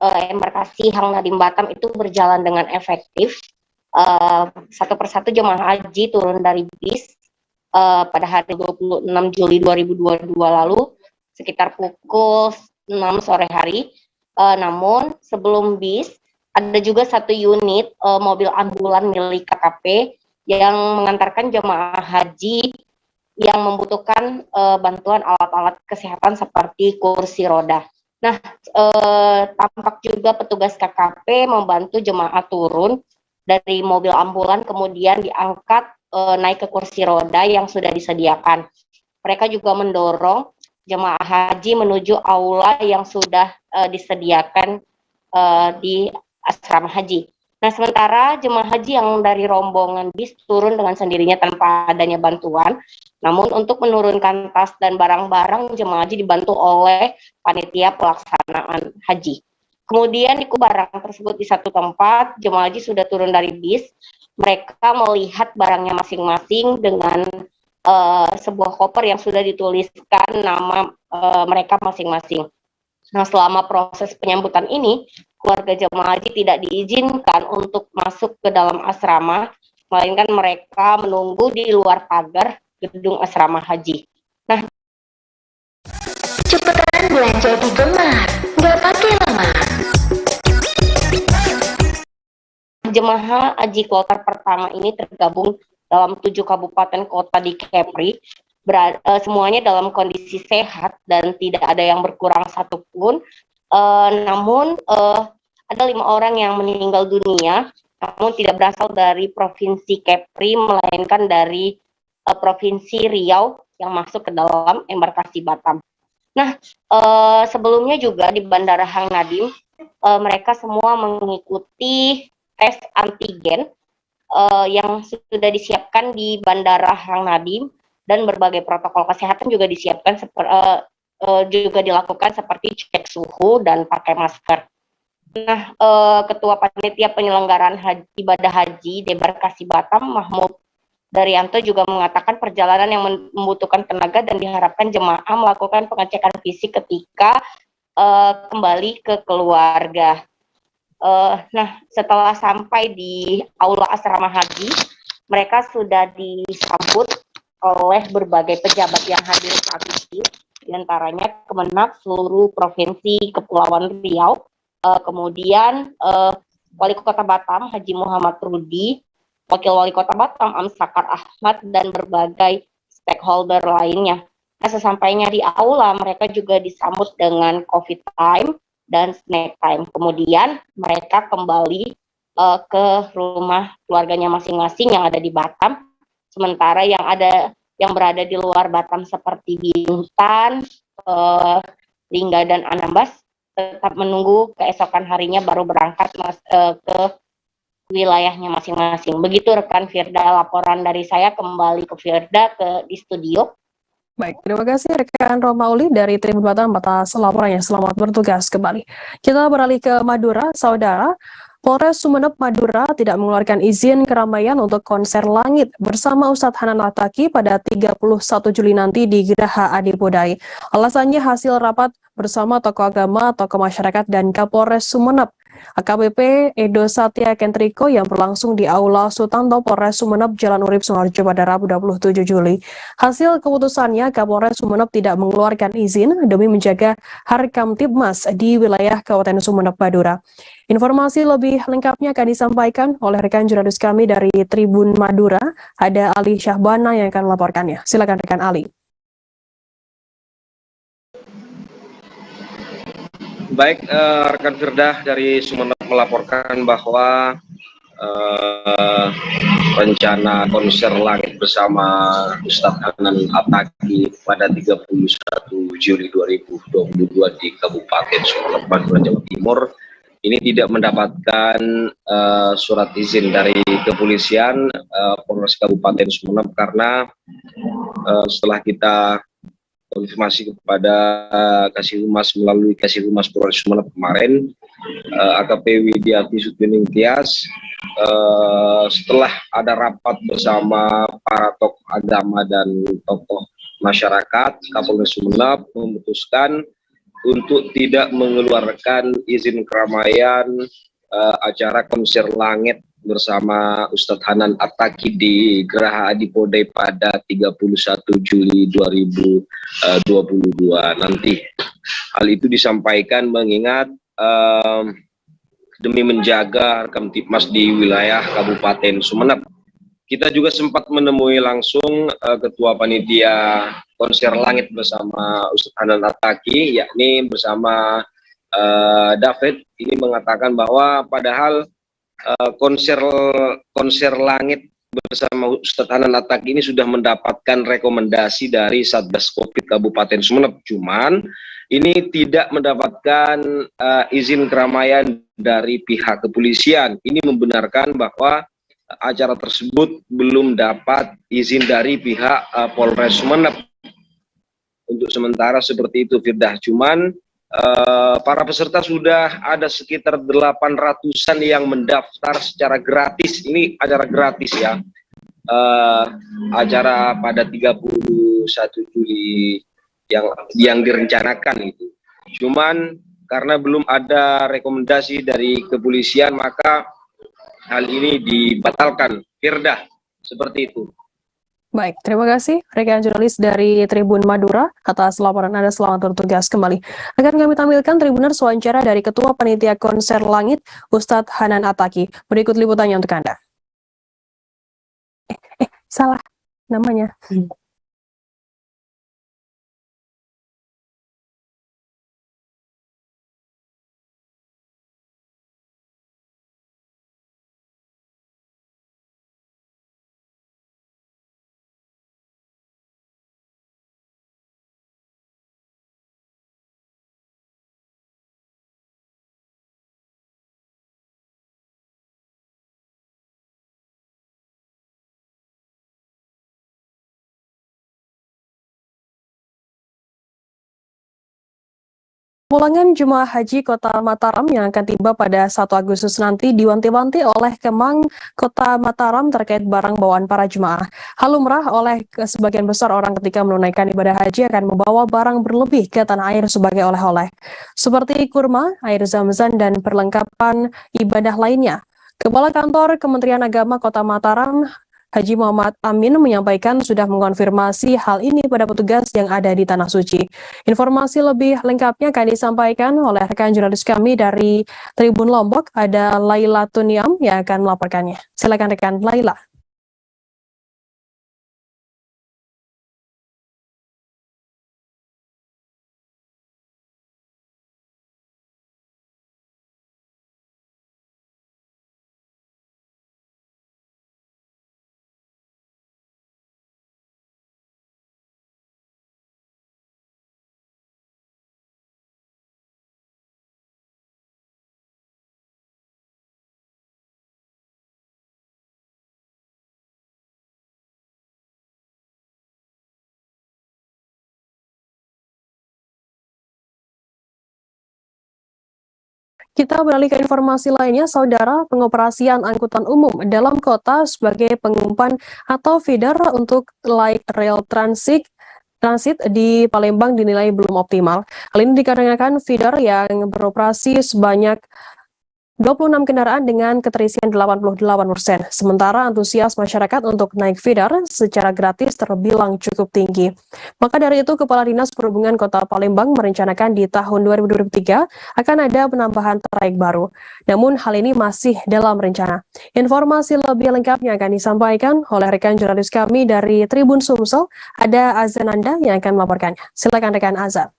Speaker 9: embarkasi Hang Nadim Batam itu berjalan dengan efektif. Satu persatu jemaah haji turun dari bis pada hari 26 Juli 2022 lalu sekitar pukul 6 sore hari. Namun sebelum bis ada juga satu unit mobil ambulan milik KKP yang mengantarkan jemaah haji yang membutuhkan bantuan alat-alat kesehatan seperti kursi roda. Nah, tampak juga petugas KKP membantu jemaah turun dari mobil ambulan, kemudian diangkat naik ke kursi roda yang sudah disediakan. Mereka juga mendorong jemaah haji menuju aula yang sudah disediakan di asrama haji. Nah, sementara jemaah haji yang dari rombongan bis turun dengan sendirinya tanpa adanya bantuan. Namun untuk menurunkan tas dan barang-barang, jemaah haji dibantu oleh panitia pelaksanaan haji. Kemudian di barang tersebut di satu tempat, jemaah haji sudah turun dari bis. Mereka melihat barangnya masing-masing dengan sebuah koper yang sudah dituliskan nama mereka masing-masing. Nah, selama proses penyambutan ini, keluarga jemaah haji tidak diizinkan untuk masuk ke dalam asrama, melainkan mereka menunggu di luar pagar gedung asrama haji. Nah,
Speaker 10: cepetan belanja di Gemar, nggak pakai lama.
Speaker 9: Jemaah haji kloter pertama ini tergabung dalam 7 kabupaten kota di Kepri, semuanya dalam kondisi sehat dan tidak ada yang berkurang satupun. Namun ada 5 orang yang meninggal dunia, namun tidak berasal dari provinsi Kepri, melainkan dari Provinsi Riau yang masuk ke dalam embarkasi Batam. Nah, sebelumnya juga di Bandara Hang Nadim, mereka semua mengikuti tes antigen yang sudah disiapkan di Bandara Hang Nadim, dan berbagai protokol kesehatan juga disiapkan juga dilakukan seperti cek suhu dan pakai masker. Ketua Panitia Penyelenggaraan Ibadah Haji Debarkasi Batam, Mahmud Daryanto, juga mengatakan perjalanan yang membutuhkan tenaga dan diharapkan jemaah melakukan pengecekan fisik ketika kembali ke keluarga. Setelah sampai di Aula Asrama Haji, mereka sudah disambut oleh berbagai pejabat yang hadir saat itu, diantaranya Kemenak seluruh Provinsi Kepulauan Riau, kemudian Wali Kota Batam Haji Muhammad Rudi, Wakil Wali Kota Batam Amsakar Ahmad, dan berbagai stakeholder lainnya. Sesampainya di aula, mereka juga disambut dengan coffee time dan snack time. Kemudian mereka kembali ke rumah keluarganya masing-masing yang ada di Batam. Sementara yang berada di luar Batam seperti Bintan, Lingga, dan Anambas tetap menunggu keesokan harinya baru berangkat ke wilayahnya masing-masing. Begitu rekan Firda, laporan dari saya. Kembali ke Firda di studio.
Speaker 1: Baik, terima kasih rekan Romauli dari Tribun Batam atas laporannya. Selamat bertugas kembali. Kita beralih ke Madura, saudara. Polres Sumeneb Madura tidak mengeluarkan izin keramaian untuk konser Langit bersama Ustadz Hanan Ataki pada 31 Juli nanti di Geraha Adipodai. Alasannya hasil rapat bersama tokoh agama, tokoh masyarakat, dan Kapolres Sumeneb. AKBP Edo Satya Kentriko yang berlangsung di Aula Sutanto Polres Sumeneb Jalan Urip Suharjo pada Rabu 27 Juli. Hasil keputusannya, Kapolres Sumeneb tidak mengeluarkan izin demi menjaga Harkam Tipmas di wilayah Kabupaten Sumeneb Madura. Informasi lebih lengkapnya akan disampaikan oleh rekan jurnalis kami dari Tribun Madura, ada Ali Syahbana yang akan melaporkannya. Silakan rekan Ali.
Speaker 11: Baik, rekan Firdah dari Sumeneb melaporkan bahwa rencana konser Langit bersama Ustadz Hanan Ataki pada 31 Juli 2022 di Kabupaten Sumeneb Madura, Jawa Timur ini tidak mendapatkan surat izin dari kepolisian Polres Kabupaten Sumeneb karena setelah kita konfirmasi kepada Kasih Humas melalui Kasih Humas Polres Sumeneb kemarin, AKP Widiati Sutioning Tias, setelah ada rapat bersama para tokoh agama dan tokoh masyarakat, Kapolres Sumeneb memutuskan untuk tidak mengeluarkan izin keramaian acara konser Langit bersama Ustadz Hanan Ataki di Geraha Adipodai pada 31 Juli 2022 nanti. Hal itu disampaikan mengingat demi menjaga Harkam Tipmas di wilayah Kabupaten Sumeneb. Kita juga sempat menemui langsung Ketua Panitia Konser Langit bersama Ustadz Hanan Ataki, yakni bersama David. Ini mengatakan bahwa padahal konser Langit bersama Ustadz Hanan Ataki ini sudah mendapatkan rekomendasi dari Satgas Covid Kabupaten Sumeneb, cuman ini tidak mendapatkan izin keramaian dari pihak kepolisian. Ini membenarkan bahwa acara tersebut belum dapat izin dari pihak Polres Sumeneb. Untuk sementara seperti itu, Firdah. Cuman para peserta sudah ada sekitar 800-an yang mendaftar secara gratis. Ini acara gratis ya. Acara pada 31 Juli yang direncanakan itu. Cuman karena belum ada rekomendasi dari kepolisian, maka hal ini dibatalkan. Firdah, seperti itu.
Speaker 1: Baik, terima kasih rekan jurnalis dari Tribun Madura atas laporan Anda. Selamat bertugas kembali. Akan kami tampilkan Tribuners wawancara dari Ketua Panitia Konser Langit, Ustadz Hanan Ataki. Berikut liputannya untuk Anda. Salah namanya. Pulangan jemaah haji Kota Mataram yang akan tiba pada 1 Agustus nanti diwanti-wanti oleh Kemang Kota Mataram terkait barang bawaan para jemaah. Hal lumrah oleh sebagian besar orang ketika menunaikan ibadah haji akan membawa barang berlebih ke tanah air sebagai oleh-oleh, seperti kurma, air zam-zam, dan perlengkapan ibadah lainnya. Kepala Kantor Kementerian Agama Kota Mataram, Haji Muhammad Amin, menyampaikan sudah mengonfirmasi hal ini pada petugas yang ada di Tanah Suci. Informasi lebih lengkapnya akan disampaikan oleh rekan jurnalis kami dari Tribun Lombok, ada Laila Tuniam yang akan melaporkannya. Silakan rekan Laila. Kita beralih ke informasi lainnya, Saudara. Pengoperasian angkutan umum dalam kota sebagai pengumpan atau feeder untuk light rail transit di Palembang dinilai belum optimal. Hal ini dikarenakan feeder yang beroperasi sebanyak 26 kendaraan dengan keterisian 88%. Sementara antusias masyarakat untuk naik feeder secara gratis terbilang cukup tinggi. Maka dari itu, Kepala Dinas Perhubungan Kota Palembang merencanakan di tahun 2023 akan ada penambahan trayek baru. Namun hal ini masih dalam rencana. Informasi lebih lengkapnya akan disampaikan oleh rekan jurnalis kami dari Tribun Sumsel, ada Azananda yang akan melaporkannya. Silakan rekan Azan.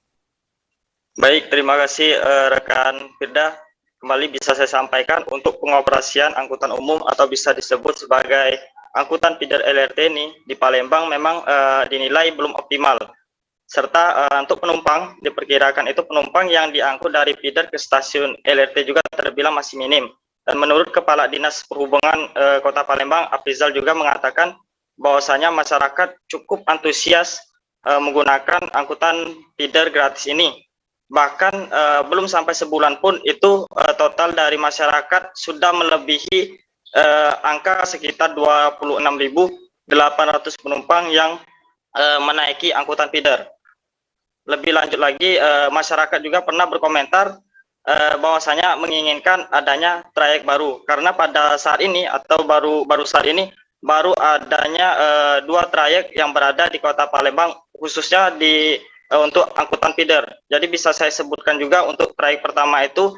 Speaker 12: Baik, terima kasih rekan Firda. Kembali bisa saya sampaikan untuk pengoperasian angkutan umum atau bisa disebut sebagai angkutan feeder LRT ini di Palembang memang dinilai belum optimal. Serta untuk penumpang diperkirakan itu penumpang yang diangkut dari feeder ke stasiun LRT juga terbilang masih minim. Dan menurut Kepala Dinas Perhubungan Kota Palembang, Afrizal juga mengatakan bahwasanya masyarakat cukup antusias menggunakan angkutan feeder gratis ini. Bahkan belum sampai sebulan pun itu total dari masyarakat sudah melebihi angka sekitar 26.800 penumpang yang menaiki angkutan feeder. Lebih lanjut lagi, masyarakat juga pernah berkomentar bahwasanya menginginkan adanya trayek baru, karena pada saat ini atau baru saat ini baru adanya 2 trayek yang berada di Kota Palembang, khususnya untuk angkutan feeder. Jadi bisa saya sebutkan juga untuk trayek pertama itu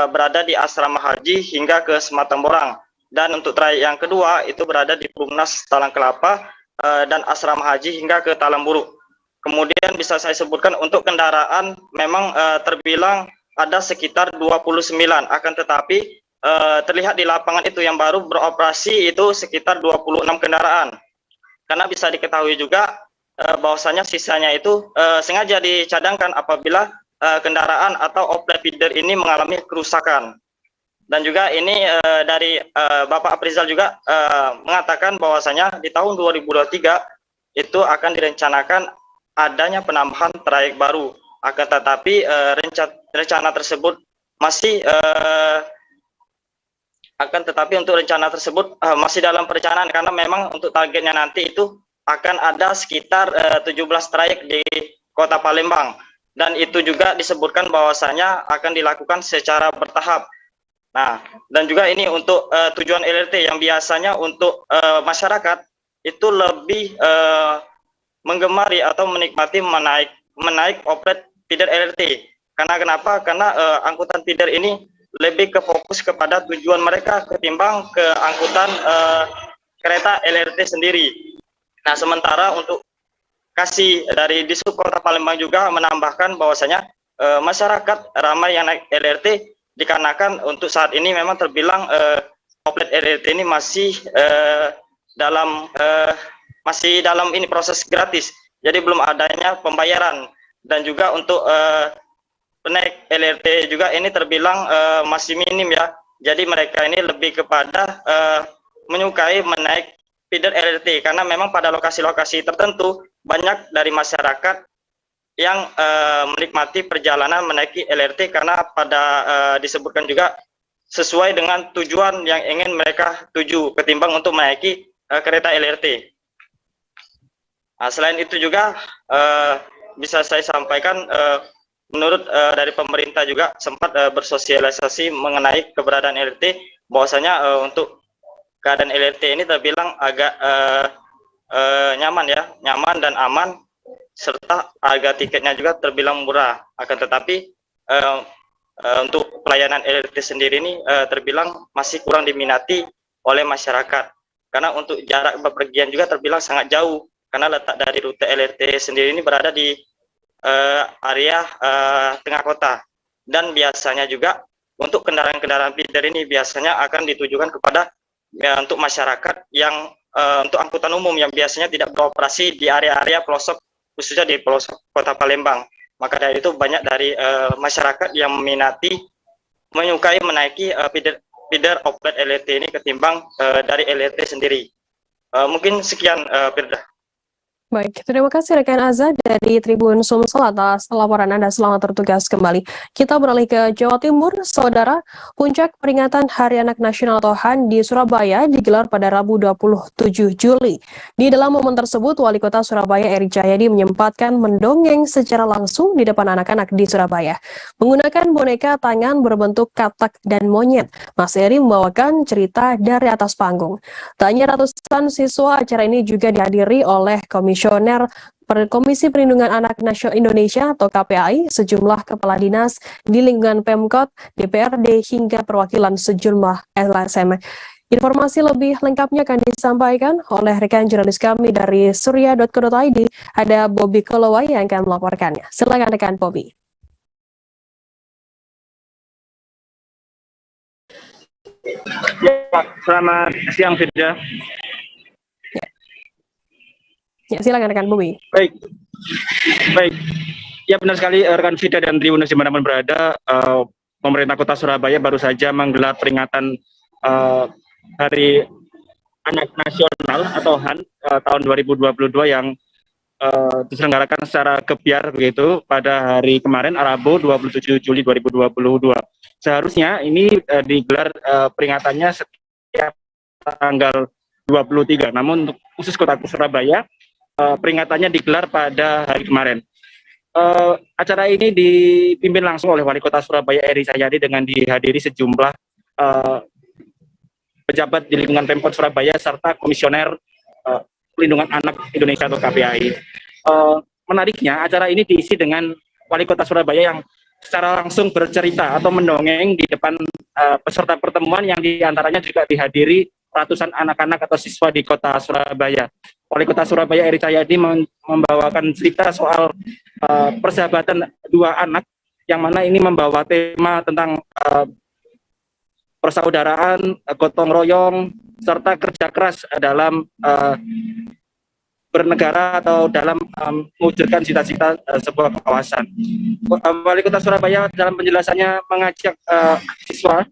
Speaker 12: berada di Asrama Haji hingga ke Sematang-Borang, dan untuk trayek yang kedua itu berada di Perumnas Talang Kelapa dan Asrama Haji hingga ke Talamburu. Kemudian bisa saya sebutkan untuk kendaraan memang terbilang ada sekitar 29, akan tetapi terlihat di lapangan itu yang baru beroperasi itu sekitar 26 kendaraan. Karena bisa diketahui juga bahwasanya sisanya itu sengaja dicadangkan apabila kendaraan atau oplet feeder ini mengalami kerusakan. Dan juga ini dari Bapak Afrizal juga mengatakan bahwasanya di tahun 2023 itu akan direncanakan adanya penambahan trayek baru. Akan tetapi rencana tersebut masih untuk rencana tersebut masih dalam perencanaan, karena memang untuk targetnya nanti itu akan ada sekitar 17 trayek di Kota Palembang, dan itu juga disebutkan bahwasanya akan dilakukan secara bertahap. Nah, dan juga ini untuk tujuan LRT yang biasanya untuk masyarakat itu lebih menggemari atau menikmati menaik oplet feeder LRT. Karena kenapa? Karena angkutan feeder ini lebih ke fokus kepada tujuan mereka ketimbang ke angkutan kereta LRT sendiri. Nah, sementara untuk kasih dari Disub Kota Palembang juga menambahkan bahwasanya masyarakat ramai yang naik LRT dikarenakan untuk saat ini memang terbilang oplet LRT ini masih dalam ini proses gratis. Jadi belum adanya pembayaran, dan juga untuk naik LRT juga ini terbilang masih minim ya. Jadi mereka ini lebih kepada menyukai menaik feeder LRT, karena memang pada lokasi-lokasi tertentu banyak dari masyarakat yang menikmati perjalanan menaiki LRT karena disebutkan juga sesuai dengan tujuan yang ingin mereka tuju ketimbang untuk menaiki kereta LRT. Nah, selain itu juga bisa saya sampaikan menurut dari pemerintah juga sempat bersosialisasi mengenai keberadaan LRT, bahwasanya untuk keadaan LRT ini terbilang agak nyaman dan aman, serta harga tiketnya juga terbilang murah. Akan tetapi untuk pelayanan LRT sendiri ini terbilang masih kurang diminati oleh masyarakat, karena untuk jarak bepergian juga terbilang sangat jauh, karena letak dari rute LRT sendiri ini berada di area tengah kota, dan biasanya juga untuk kendaraan-kendaraan feeder ini biasanya akan ditujukan kepada untuk masyarakat yang untuk angkutan umum yang biasanya tidak beroperasi di area-area pelosok, khususnya di pelosok kota Palembang. Maka dari itu banyak dari masyarakat yang menyukai menaiki feeder outlet LRT ini ketimbang dari LRT sendiri. Mungkin sekian, Firda.
Speaker 1: Baik, terima kasih rekan Azza dari Tribun Sumsel atas laporan Anda. Selamat bertugas kembali. Kita beralih ke Jawa Timur, Saudara. Puncak peringatan Hari Anak Nasional atau HAN di Surabaya digelar pada Rabu 27 Juli. Di dalam momen tersebut, Wali Kota Surabaya Eri Cahyadi menyempatkan mendongeng secara langsung di depan anak-anak di Surabaya. Menggunakan boneka tangan berbentuk katak dan monyet, Mas Eri membawakan cerita dari atas panggung. Tak hanya ratusan siswa, acara ini juga dihadiri oleh Komisi Perlindungan Anak Nasional Indonesia atau KPAI, sejumlah kepala dinas di lingkungan Pemkot, DPRD, hingga perwakilan sejumlah LSM. Informasi lebih lengkapnya akan disampaikan oleh rekan jurnalis kami dari surya.co.id, ada Bobby Kolowai yang akan melaporkannya. Silakan rekan Bobby.
Speaker 3: Selamat siang, Firda.
Speaker 1: Ya, silakan rekan Bobby.
Speaker 3: Baik. Ya, benar sekali rekan Firda dan Tribuners dimanapun berada. Pemerintah Kota Surabaya baru saja menggelar peringatan Hari Anak Nasional atau HAN tahun 2022 yang diselenggarakan secara gebiar begitu pada hari kemarin, Rabu 27 Juli 2022. Seharusnya ini digelar peringatannya setiap tanggal 23. Namun untuk khusus Kota Surabaya peringatannya digelar pada hari kemarin. Acara ini dipimpin langsung oleh Wali Kota Surabaya Eri Cahyadi dengan dihadiri sejumlah pejabat di lingkungan Pemkot Surabaya serta Komisioner Pelindungan Anak Indonesia atau KPAI. Menariknya, acara ini diisi dengan Wali Kota Surabaya yang secara langsung bercerita atau mendongeng di depan peserta pertemuan yang diantaranya juga dihadiri ratusan anak-anak atau siswa di Kota Surabaya. Wali Kota Surabaya Eri Cahyadi membawakan cerita soal persahabatan dua anak, yang mana ini membawa tema tentang persaudaraan, gotong royong, serta kerja keras dalam bernegara atau dalam mewujudkan cita-cita sebuah kawasan. Wali Kota Surabaya dalam penjelasannya mengajak siswa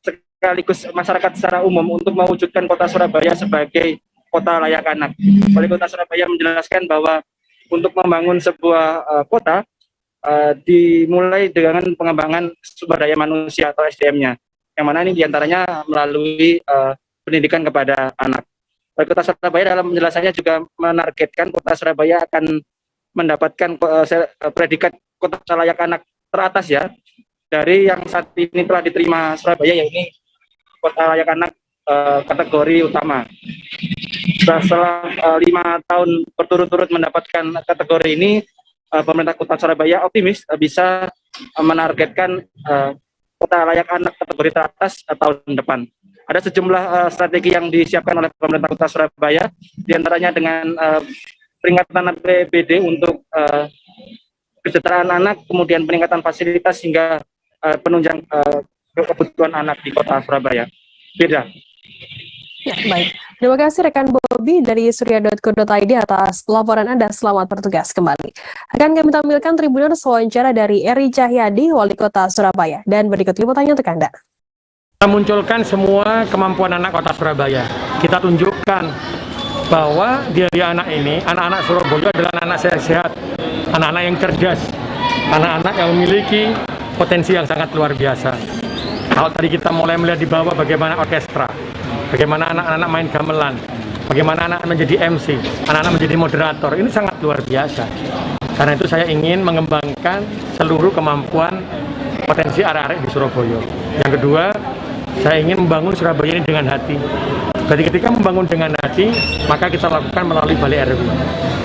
Speaker 3: sekaligus masyarakat secara umum untuk mewujudkan Kota Surabaya sebagai kota layak anak. Wali Kota Surabaya menjelaskan bahwa untuk membangun sebuah kota dimulai dengan pengembangan sumber daya manusia atau SDM-nya, yang mana ini diantaranya melalui pendidikan kepada anak. Wali Kota Surabaya dalam penjelasannya juga menargetkan Kota Surabaya akan mendapatkan predikat kota layak anak teratas ya, dari yang saat ini telah diterima Surabaya, yaitu kota layak anak kategori utama. Setelah 5 tahun berturut-turut mendapatkan kategori ini, pemerintah Kota Surabaya optimis bisa menargetkan kota layak anak kategori teratas tahun depan. Ada sejumlah strategi yang disiapkan oleh pemerintah Kota Surabaya, diantaranya dengan peringatan APBD untuk kesejahteraan anak, kemudian peningkatan fasilitas hingga penunjang kebutuhan anak di Kota Surabaya. Beda.
Speaker 1: Ya, baik. Terima kasih rekan Bobby dari surya.co.id atas laporan Anda. Selamat bertugas kembali. Akan kami tampilkan Tribuners wawancara dari Eri Cahyadi, Wali Kota Surabaya. Dan berikut liputannya untuk Anda.
Speaker 14: Kita munculkan semua kemampuan anak Kota Surabaya. Kita tunjukkan bahwa dari anak ini, anak-anak Surabaya adalah anak-anak sehat, anak-anak yang cerdas, anak-anak yang memiliki potensi yang sangat luar biasa. Kalau tadi kita mulai melihat di bawah bagaimana orkestra, bagaimana anak-anak main gamelan, bagaimana anak-anak menjadi MC, anak-anak menjadi moderator, ini sangat luar biasa. Karena itu saya ingin mengembangkan seluruh kemampuan potensi arek-arek di Surabaya. Yang kedua, saya ingin membangun Surabaya ini dengan hati. Berarti ketika membangun dengan hati, maka kita lakukan melalui Balai RW.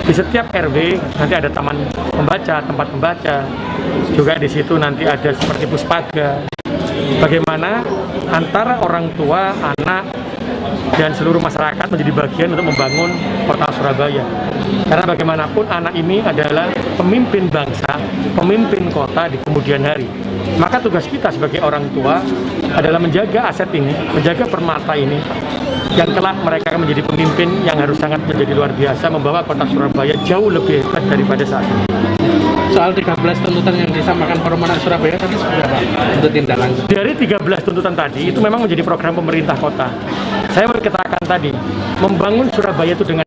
Speaker 14: Di setiap RW nanti ada taman membaca, tempat membaca. Juga di situ nanti ada seperti puspaga. Bagaimana antara orang tua, anak, dan seluruh masyarakat menjadi bagian untuk membangun kota Surabaya. Karena bagaimanapun anak ini adalah pemimpin bangsa, pemimpin kota di kemudian hari. Maka tugas kita sebagai orang tua adalah menjaga aset ini, menjaga permata ini, yang kelak mereka akan menjadi pemimpin yang harus sangat menjadi luar biasa, membawa kota Surabaya jauh lebih hebat daripada saat ini.
Speaker 15: Soal 13 tuntutan yang disampaikan Forum Anak Surabaya tadi seperti apa untuk tindak lanjut?
Speaker 14: Dari 13 tuntutan tadi itu memang menjadi program pemerintah kota. Saya mau katakan tadi, membangun Surabaya itu dengan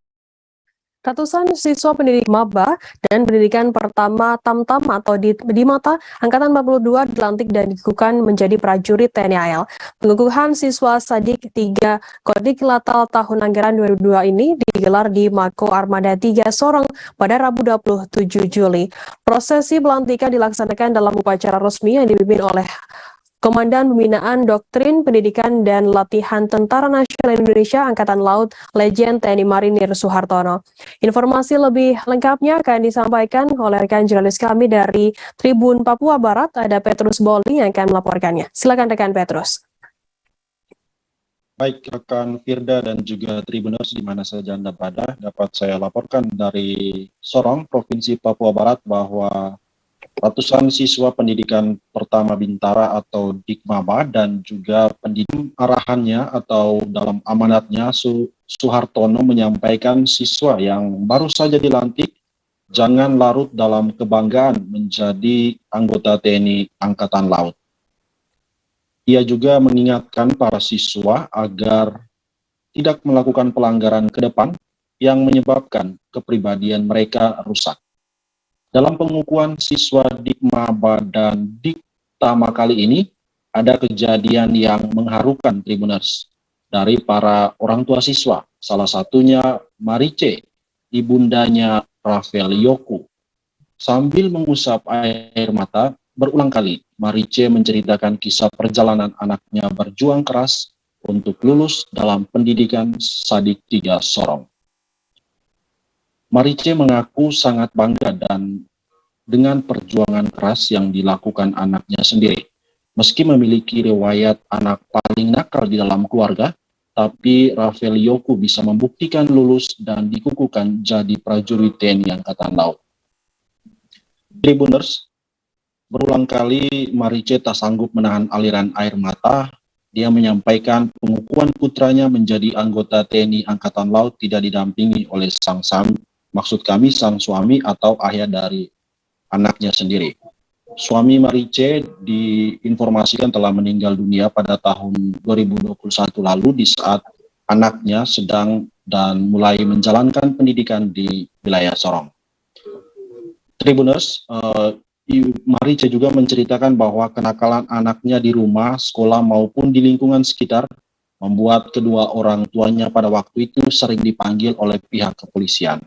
Speaker 1: Ratusan siswa pendidik maba dan pendidikan pertama Tamtam atau di Mata Angkatan 42 dilantik dan dikukuhkan menjadi prajurit TNI AL. Pengukuhan siswa Sadik 3 Kodik Latal tahun anggaran 2002 ini digelar di Mako Armada 3 Sorong pada Rabu 27 Juli. Prosesi pelantikan dilaksanakan dalam upacara resmi yang dipimpin oleh Komandan Pembinaan Doktrin Pendidikan dan Latihan Tentara Nasional Indonesia Angkatan Laut Legend TNI Marinir Soehartono. Informasi lebih lengkapnya akan disampaikan oleh rekan jurnalis kami dari Tribun Papua Barat, ada Petrus Boli yang akan melaporkannya. Silakan rekan Petrus.
Speaker 16: Baik rekan Firda dan juga Tribuners di mana saja Anda berada, dapat saya laporkan dari Sorong, Provinsi Papua Barat bahwa ratusan siswa pendidikan pertama Bintara atau Dikmaba dan juga pendidik arahannya atau dalam amanatnya Soehartono menyampaikan siswa yang baru saja dilantik jangan larut dalam kebanggaan menjadi anggota TNI Angkatan Laut. Ia juga mengingatkan para siswa agar tidak melakukan pelanggaran ke depan yang menyebabkan kepribadian mereka rusak. Dalam pengukuhan siswa Dikmaba dan Diktama kali ini, ada kejadian yang mengharukan Tribuners dari para orang tua siswa. Salah satunya Marice, ibundanya Rafael Yoku. Sambil mengusap air mata, berulang kali Marice menceritakan kisah perjalanan anaknya berjuang keras untuk lulus dalam pendidikan Sadik 3 Sorong. Marice mengaku sangat bangga dan dengan perjuangan keras yang dilakukan anaknya sendiri. Meski memiliki riwayat anak paling nakal di dalam keluarga, tapi Rafael Yoku bisa membuktikan lulus dan dikukuhkan jadi prajurit TNI Angkatan Laut. Tribuners, berulang kali Marice tak sanggup menahan aliran air mata. Dia menyampaikan pengukuhan putranya menjadi anggota TNI Angkatan Laut tidak didampingi oleh sang suami atau ayah dari anaknya sendiri. Suami Marice diinformasikan telah meninggal dunia pada tahun 2021 lalu di saat anaknya sedang dan mulai menjalankan pendidikan di wilayah Sorong. Tribuners, Marice juga menceritakan bahwa kenakalan anaknya di rumah, sekolah maupun di lingkungan sekitar membuat kedua orang tuanya pada waktu itu sering dipanggil oleh pihak kepolisian.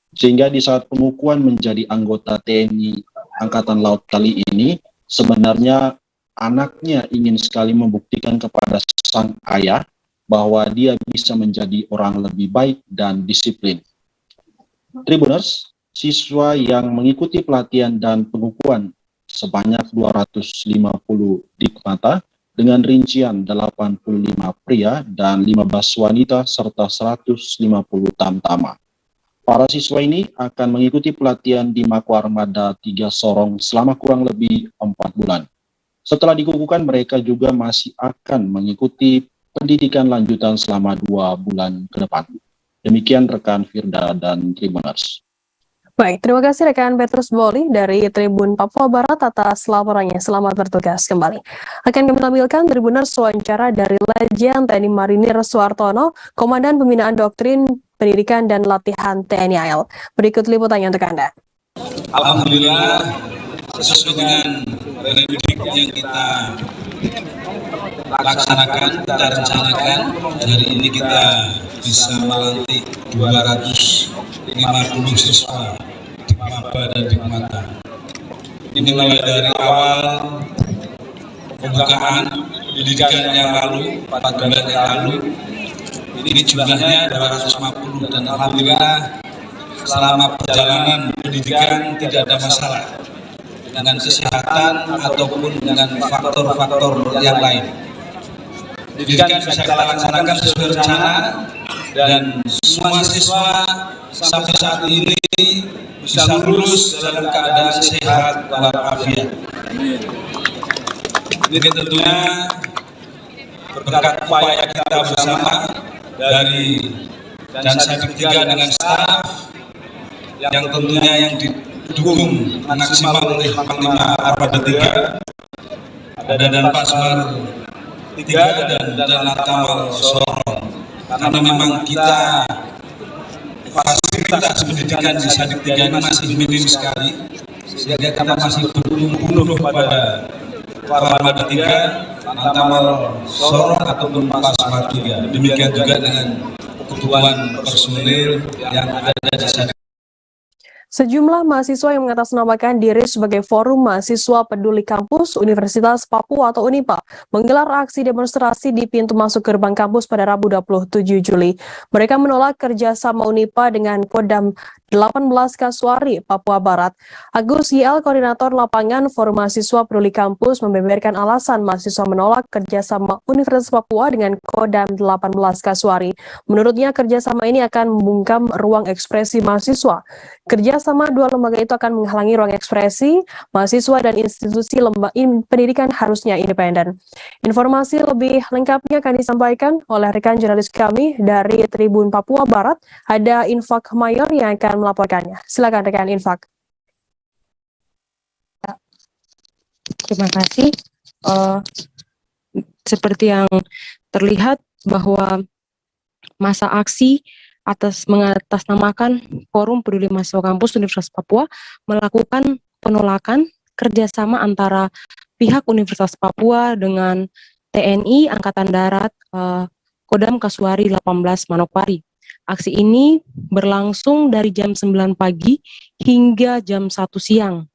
Speaker 16: Sehingga di saat pengukuhan menjadi anggota TNI Angkatan Laut kali ini, sebenarnya anaknya ingin sekali membuktikan kepada sang ayah bahwa dia bisa menjadi orang lebih baik dan disiplin. Tribuners, siswa yang mengikuti pelatihan dan pengukuhan sebanyak 250 Dikmata dengan rincian 85 pria dan 15 wanita serta 150 tamtama. Para siswa ini akan mengikuti pelatihan di Mako Armada 3 Sorong selama kurang lebih 4 bulan. Setelah dikukuhkan, mereka juga masih akan mengikuti pendidikan lanjutan selama 2 bulan ke depan. Demikian rekan Firda dan Tribuners.
Speaker 1: Baik, terima kasih rekan Petrus Boli dari Tribun Papua Barat atas laporannya. Selamat bertugas kembali. Akan kami tampilkan Tribuners wawancara dari Legend TNI Marinir Soehartono, Komandan Pembinaan Doktrin Pendidikan dan Latihan TNI AL. Berikut liputannya untuk Anda.
Speaker 17: Alhamdulillah, sesuai dengan pendidik yang kita laksanakan, kita rencanakan, hari ini kita bisa melantik 250 siswa di Maba dan di Mata. Ini mulai dari awal pembukaan pendidikan yang lalu, 4 bulan yang lalu, ini jumlahnya 250 dan alhamdulillah selama perjalanan pendidikan tidak ada masalah dengan kesehatan ataupun dengan faktor-faktor yang lain. Pendidikan bisa kita laksanakan sesuai rencana dan semua siswa sampai saat ini bisa lulus dalam keadaan sehat walafiat. Ini tentunya berkat upaya kita bersama dari Dansadik 3 dengan staf yang tentunya yang didukung maksimal oleh Panglima Armada 3, ada Danpasmar 3 dan Lantamal Sorong. Karena memang kita fasilitas pendidikan di Sadik 3 ini masih minim sekali, sehingga kita masih bertumbuh pada Armada 3, Lantamal Sorong ataupun Pasmar 3. Demikian juga dengan kebutuhan personil yang ada di Sadik.
Speaker 1: Sejumlah mahasiswa yang mengatasnamakan diri sebagai Forum Mahasiswa Peduli Kampus Universitas Papua atau UNIPA menggelar aksi demonstrasi di pintu masuk gerbang kampus pada Rabu 27 Juli. Mereka menolak kerjasama UNIPA dengan Kodam 18 Kasuari, Papua Barat. Agus YL, Koordinator Lapangan Forum Mahasiswa Peduli Kampus, membeberkan alasan mahasiswa menolak kerjasama Universitas Papua dengan Kodam 18 Kasuari. Menurutnya, kerjasama ini akan membungkam ruang ekspresi mahasiswa. Kerjasama dua lembaga itu akan menghalangi ruang ekspresi mahasiswa dan institusi pendidikan harusnya independen. Informasi lebih lengkapnya akan disampaikan oleh rekan jurnalis kami dari Tribun Papua Barat. Ada Infak Mayor yang akan melaporkannya. Silakan rekan Infak.
Speaker 18: Terima kasih. Seperti yang terlihat bahwa masa aksi mengatasnamakan Forum Peduli Mahasiswa Kampus Universitas Papua melakukan penolakan kerjasama antara pihak Universitas Papua dengan TNI Angkatan Darat Kodam Kasuari 18 Manokwari. Aksi ini berlangsung dari jam 9 pagi hingga jam 1 siang.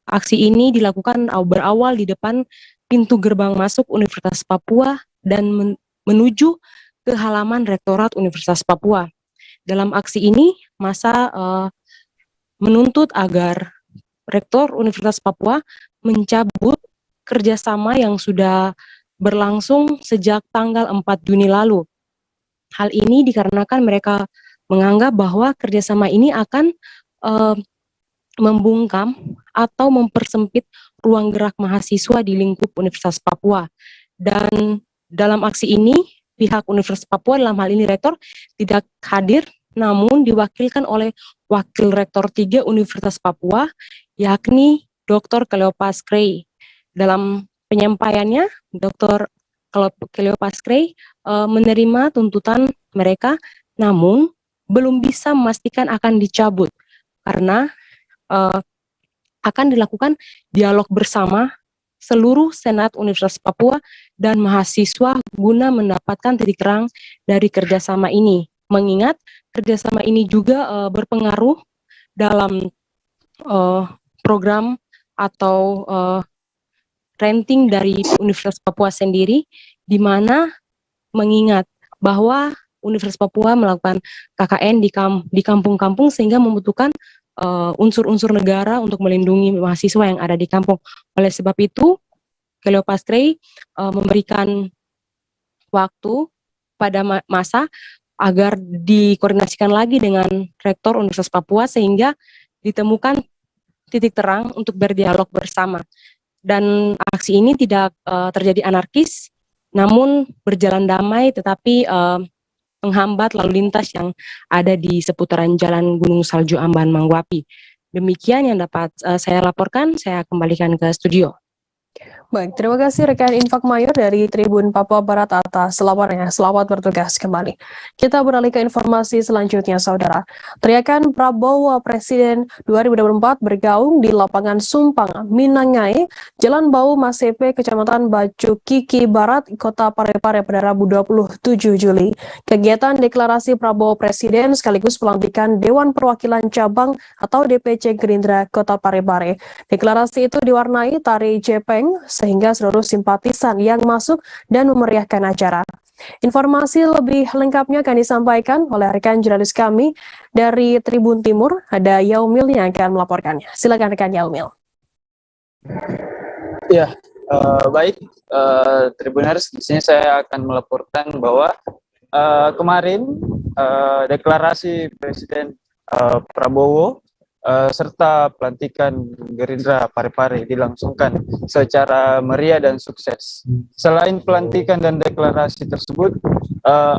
Speaker 18: Aksi ini dilakukan berawal di depan pintu gerbang masuk Universitas Papua dan menuju ke halaman Rektorat Universitas Papua. Dalam aksi ini, massa menuntut agar Rektor Universitas Papua mencabut kerjasama yang sudah berlangsung sejak tanggal 4 Juni lalu. Hal ini dikarenakan mereka menganggap bahwa kerjasama ini akan membungkam atau mempersempit ruang gerak mahasiswa di lingkup Universitas Papua. Dan dalam aksi ini, pihak Universitas Papua, dalam hal ini Rektor, tidak hadir, namun diwakilkan oleh Wakil Rektor 3 Universitas Papua, yakni Dr. Cleopas Krey. Dalam penyampaiannya, Dr. Cleopas Krey menerima tuntutan mereka, namun belum bisa memastikan akan dicabut karena akan dilakukan dialog bersama seluruh Senat Universitas Papua dan mahasiswa guna mendapatkan titik terang dari kerjasama ini. Mengingat kerjasama ini juga berpengaruh dalam program atau ranting dari Universitas Papua sendiri, di mana mengingat bahwa Universitas Papua melakukan KKN di kampung-kampung sehingga membutuhkan unsur-unsur negara untuk melindungi mahasiswa yang ada di kampung. Oleh sebab itu, Cleopas Krey memberikan waktu pada masa agar dikoordinasikan lagi dengan Rektor Universitas Papua sehingga ditemukan titik terang untuk berdialog bersama. Dan aksi ini tidak terjadi anarkis, namun berjalan damai, tetapi menghambat lalu lintas yang ada di seputaran Jalan Gunung Salju Amban Mangguapi. Demikian yang dapat saya laporkan, saya kembalikan ke studio.
Speaker 1: Baik, terima kasih rekan Infak Mayor dari Tribun Papua Barat atas laporannya. Selamat bertugas kembali. Kita beralih ke informasi selanjutnya, Saudara. Teriakan Prabowo Presiden 2024 bergaung di lapangan Sumpang, Minangai, Jalan Bau Masepe, Kecamatan Baju Kiki Barat, Kota Parepare pada Rabu 27 Juli. Kegiatan deklarasi Prabowo Presiden sekaligus pelantikan Dewan Perwakilan Cabang atau DPC Gerindra Kota Parepare. Deklarasi itu diwarnai tari Jepeng, sehingga seluruh simpatisan yang masuk dan memeriahkan acara. Informasi lebih lengkapnya akan disampaikan oleh rekan jurnalis kami dari Tribun Timur, ada Yaumil yang akan melaporkannya. Silakan rekan Yaumil.
Speaker 13: Ya, baik, Tribuners, di sini saya akan melaporkan bahwa kemarin deklarasi Presiden Prabowo serta pelantikan Gerindra Parepare dilangsungkan secara meriah dan sukses. Selain pelantikan dan deklarasi tersebut,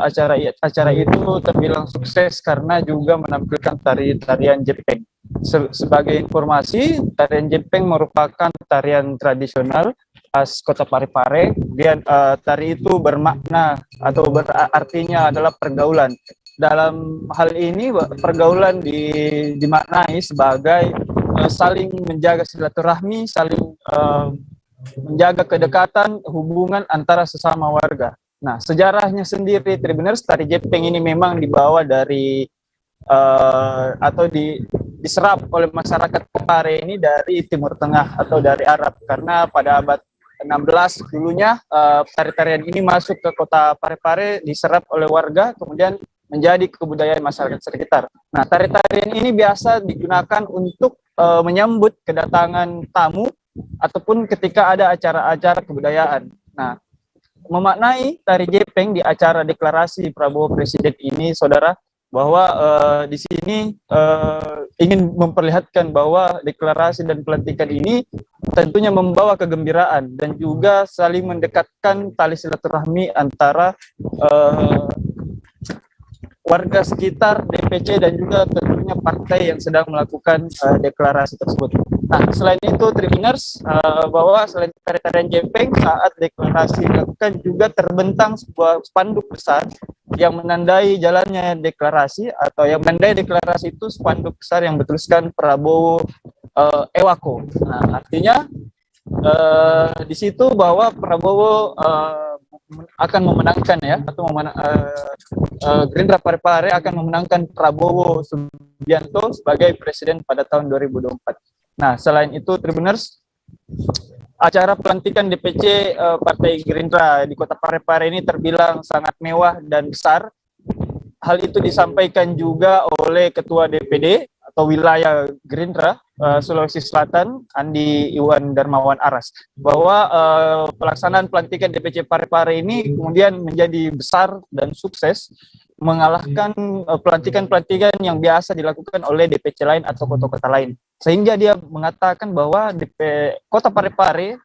Speaker 13: acara itu terbilang sukses karena juga menampilkan tarian Jepeng. Sebagai informasi, tarian Jepeng merupakan tarian tradisional khas Kota Parepare. Dan tari itu bermakna atau artinya adalah pergaulan. Dalam hal ini pergaulan dimaknai sebagai saling menjaga silaturahmi, saling menjaga kedekatan hubungan antara sesama warga. Nah, sejarahnya sendiri Tribuners, tari Jepeng ini memang dibawa dari atau diserap oleh masyarakat Parepare ini dari Timur Tengah atau dari Arab, karena pada abad 16 dulunya tari-tarian ini masuk ke Kota Parepare, diserap oleh warga, kemudian menjadi kebudayaan masyarakat sekitar. Nah, tari-tarian ini biasa digunakan untuk menyambut kedatangan tamu ataupun ketika ada acara-acara kebudayaan. Nah, memaknai tari Jepeng di acara deklarasi Prabowo Presiden ini, saudara, bahwa di sini ingin memperlihatkan bahwa deklarasi dan pelantikan ini tentunya membawa kegembiraan dan juga saling mendekatkan tali silaturahmi antara warga sekitar, DPC, dan juga tentunya partai yang sedang melakukan deklarasi tersebut. Nah, selain itu, Tribuners, bahwa selain tarian Jepeng, saat deklarasi dilakukan juga terbentang sebuah spanduk besar yang menandai jalannya deklarasi, atau yang menandai deklarasi itu spanduk besar yang bertuliskan Prabowo Ewako. Nah, artinya di situ bahwa Prabowo akan memenangkan ya, atau Gerindra Parepare akan memenangkan Prabowo Subianto sebagai presiden pada tahun 2024. Nah, selain itu Tribuners, acara pelantikan DPC Partai Gerindra di Kota Parepare ini terbilang sangat mewah dan besar. Hal itu disampaikan juga oleh Ketua DPD atau wilayah Gerindra Sulawesi Selatan, Andi Iwan Darmawan Aras, bahwa pelaksanaan pelantikan DPC Parepare ini kemudian menjadi besar dan sukses, mengalahkan pelantikan-pelantikan yang biasa dilakukan oleh DPC lain atau kota-kota lain. Sehingga dia mengatakan bahwa Kota Parepare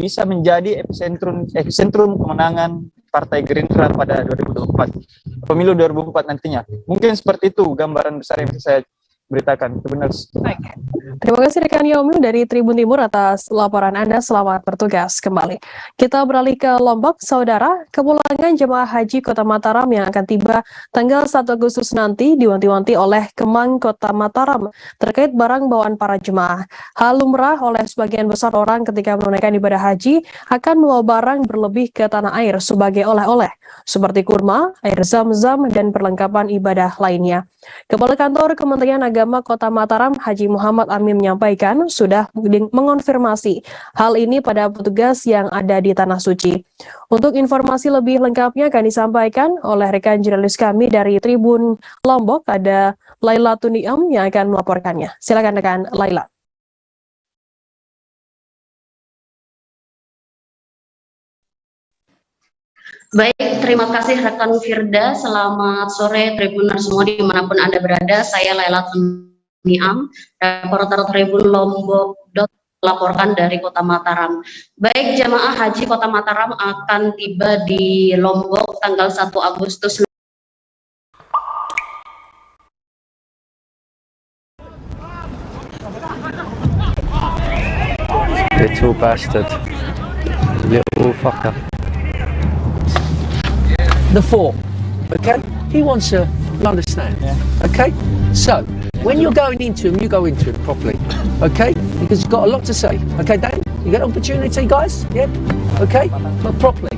Speaker 13: bisa menjadi epicentrum kemenangan Partai Gerindra pada 2024, pemilu 2024 nantinya. Mungkin seperti itu gambaran besar yang bisa saya beritakan. Benar.
Speaker 1: Terima kasih rekan Yaumil dari Tribun Timur atas laporan Anda. Selamat bertugas kembali. Kita beralih ke Lombok, saudara. Kepulangan jemaah haji Kota Mataram yang akan tiba tanggal 1 Agustus nanti diwanti-wanti oleh Kemang Kota Mataram terkait barang bawaan para jemaah. Hal lumrah oleh sebagian besar orang ketika menunaikan ibadah haji akan membawa barang berlebih ke tanah air sebagai oleh-oleh, seperti kurma, air zam-zam, dan perlengkapan ibadah lainnya. Kepala Kantor Kementerian Agama Kota Mataram, Haji Muhammad Amin, menyampaikan sudah mengonfirmasi hal ini pada petugas yang ada di Tanah Suci. Untuk informasi lebih lengkapnya akan disampaikan oleh rekan jurnalis kami dari Tribun Lombok, ada Laila Tuniam yang akan melaporkannya. Silakan rekan Laila.
Speaker 19: Baik, terima kasih rekan Firda. Selamat sore Tribuners semua dimanapun Anda berada. Saya Laila Tuniam, reporter Tribun Lombok melaporkan dari Kota Mataram. Baik, jamaah haji Kota Mataram akan tiba di Lombok tanggal 1 Agustus.
Speaker 21: The two bastard.
Speaker 2: all fucked up. The 4, okay? He wants to, you understand, okay? So, when you're going into him, you go into him properly, okay? Because he's got a lot to say, okay, Dan? You get an opportunity, guys? Yeah? Okay? But properly.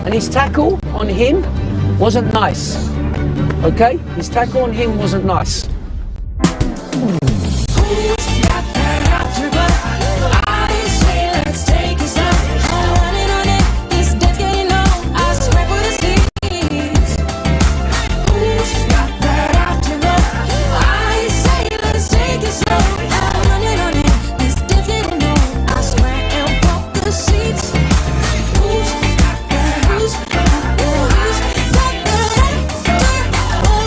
Speaker 2: And his tackle on him wasn't nice, okay? His tackle on him wasn't nice.